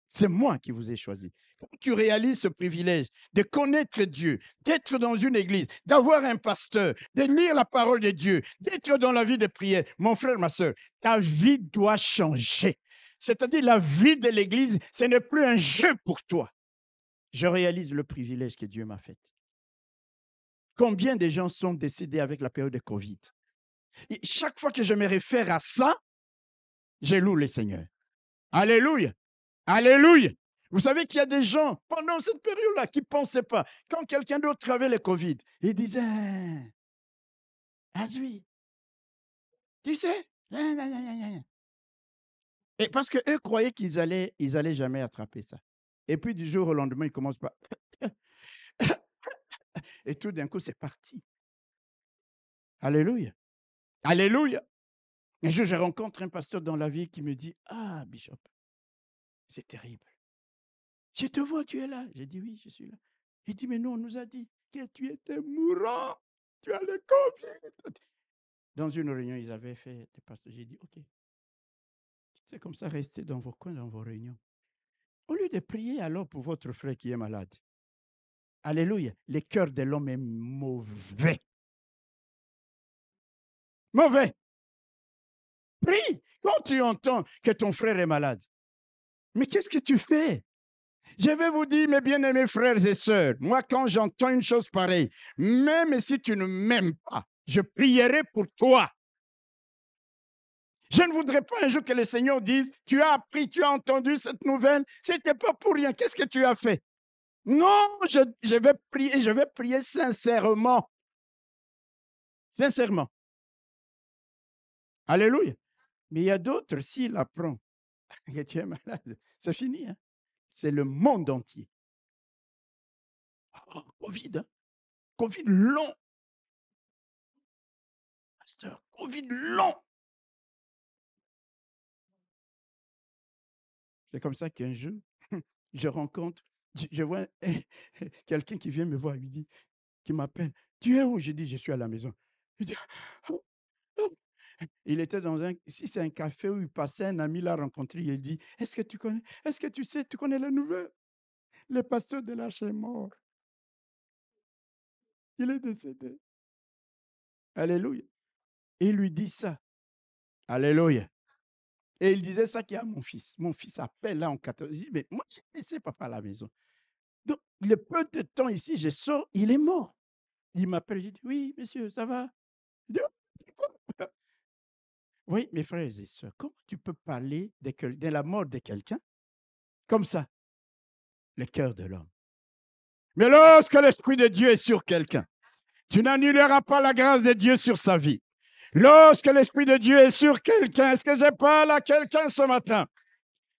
C'est moi qui vous ai choisi. Quand tu réalises ce privilège de connaître Dieu, d'être dans une église, d'avoir un pasteur, de lire la parole de Dieu, d'être dans la vie de prière, mon frère, ma soeur, ta vie doit changer. C'est-à-dire la vie de l'église, ce n'est plus un jeu pour toi. Je réalise le privilège que Dieu m'a fait. Combien de gens sont décédés avec la période de Covid? Et chaque fois que je me réfère à ça, je loue le Seigneur. Alléluia. Alléluia. Vous savez qu'il y a des gens, pendant cette période-là, qui ne pensaient pas. Quand quelqu'un d'autre avait le Covid, ils disaient, ah oui, tu sais, et parce qu'eux croyaient qu'ils allaient jamais attraper ça. Et puis du jour au lendemain, ils commencent par... Et tout d'un coup, c'est parti. Alléluia. Alléluia. Un jour, je rencontre un pasteur dans la ville qui me dit, ah, Bishop, c'est terrible. Je te vois, tu es là. J'ai dit, oui, je suis là. Il dit, mais nous, on nous a dit que tu étais mourant. Tu as le Covid. Dans une réunion, ils avaient fait des pasteurs. J'ai dit, OK. C'est comme ça, restez dans vos coins, dans vos réunions. Au lieu de prier alors pour votre frère qui est malade. Alléluia. Le cœur de l'homme est mauvais. Mauvais. Prie quand tu entends que ton frère est malade. Mais qu'est-ce que tu fais? Je vais vous dire, mes bien-aimés frères et sœurs, moi, quand j'entends une chose pareille, même si tu ne m'aimes pas, je prierai pour toi. Je ne voudrais pas un jour que le Seigneur dise, tu as appris, tu as entendu cette nouvelle, ce n'était pas pour rien, qu'est-ce que tu as fait? Non, je vais prier sincèrement. Sincèrement. Alléluia. Mais il y a d'autres, s'il apprend Et tu es malade. C'est fini. Hein? C'est le monde entier. Oh, Covid. Hein? Covid long. Pasteur, Covid long. C'est comme ça qu'un jour, je rencontre, je vois quelqu'un qui vient me voir, il dit, qui m'appelle. Tu es où? Je dis, je suis à la maison. Il dit, oh, oh. Il était dans un, si c'est un café où il passait, un ami l'a rencontré, il dit, est-ce que tu connais, est-ce que tu sais, tu connais la nouvelle? Le pasteur de l'Arche est mort. Il est décédé. Alléluia. Et il lui dit ça. Alléluia. Et il disait ça qui a mon fils. Mon fils appelle là en 14. Il dit, mais moi, j'ai laissé papa à la maison. Donc, le peu de temps ici, je sors, il est mort. Il m'appelle, je dis, oui, monsieur, ça va? Il dit, oui, mes frères et sœurs, comment tu peux parler de la mort de quelqu'un comme ça? Le cœur de l'homme. Mais lorsque l'Esprit de Dieu est sur quelqu'un, tu n'annuleras pas la grâce de Dieu sur sa vie. Lorsque l'Esprit de Dieu est sur quelqu'un, est-ce que je parle à quelqu'un ce matin?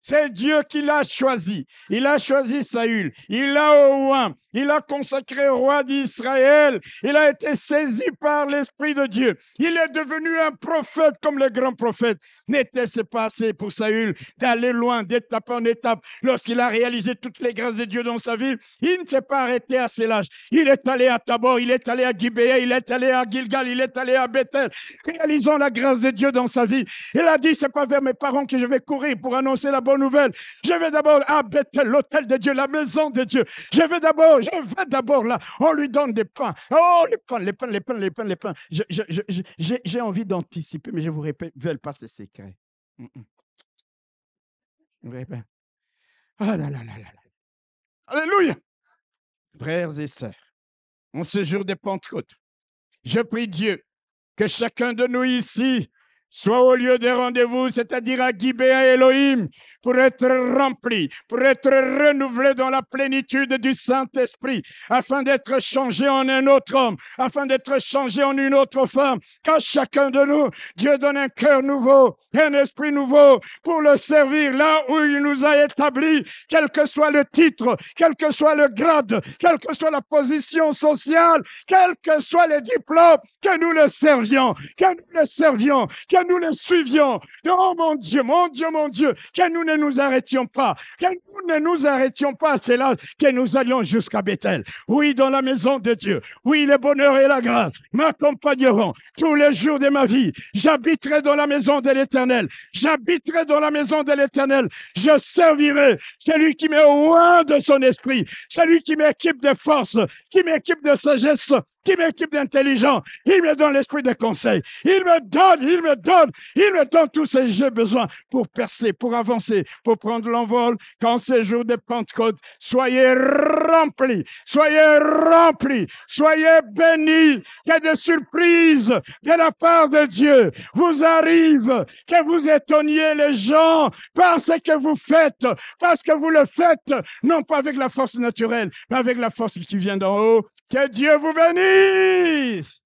C'est Dieu qui l'a choisi. Il a choisi Saül. Il l'a oint. Il a consacré roi d'Israël. Il a été saisi par l'Esprit de Dieu. Il est devenu un prophète comme les grands prophètes. N'était-ce pas assez pour Saül d'aller loin, d'étape en étape? Lorsqu'il a réalisé toutes les grâces de Dieu dans sa vie, il ne s'est pas arrêté à ses lâches. Il est allé à Tabor, il est allé à Gibéa, il est allé à Gilgal, il est allé à Bethel. Réalisons la grâce de Dieu dans sa vie. Il a dit, c'est pas vers mes parents que je vais courir pour annoncer la bonne nouvelle. Je vais d'abord à Bethel, l'hôtel de Dieu, la maison de Dieu. Je vais d'abord là. On lui donne des pains. Oh, les pains. J'ai envie d'anticiper, mais je vous révèle pas ces secrets. Je vous répète. Ah là là là là. Alléluia. Frères et sœurs, en ce jour de Pentecôte, je prie Dieu que chacun de nous ici soit au lieu des rendez-vous, c'est-à-dire à Gibéa et Elohim, pour être rempli, pour être renouvelé dans la plénitude du Saint-Esprit, afin d'être changé en un autre homme, afin d'être changé en une autre femme. Qu'à chacun de nous, Dieu donne un cœur nouveau, un esprit nouveau, pour le servir là où il nous a établis, quel que soit le titre, quel que soit le grade, quelle que soit la position sociale, quels que soient les diplômes, que nous le servions, que nous le suivions. Oh mon Dieu, que nous ne nous arrêtions pas, c'est là que nous allions jusqu'à Bethel. Oui, dans la maison de Dieu. Oui, le bonheur et la grâce m'accompagneront tous les jours de ma vie. J'habiterai dans la maison de l'Éternel. Je servirai celui qui met au loin de son esprit, celui qui m'équipe de force, qui m'équipe de sagesse, qui m'équipe d'intelligence. Il me donne l'esprit de conseil. Il me donne tout ce que j'ai besoin pour percer, pour avancer, pour prendre l'envol. Quand c'est jour de Pentecôte, soyez remplis, soyez bénis. Que des surprises de la part de Dieu vous arrivent, que vous étonniez les gens par ce que vous faites, parce que vous le faites, non pas avec la force naturelle, mais avec la force qui vient d'en haut. Que Dieu vous bénisse.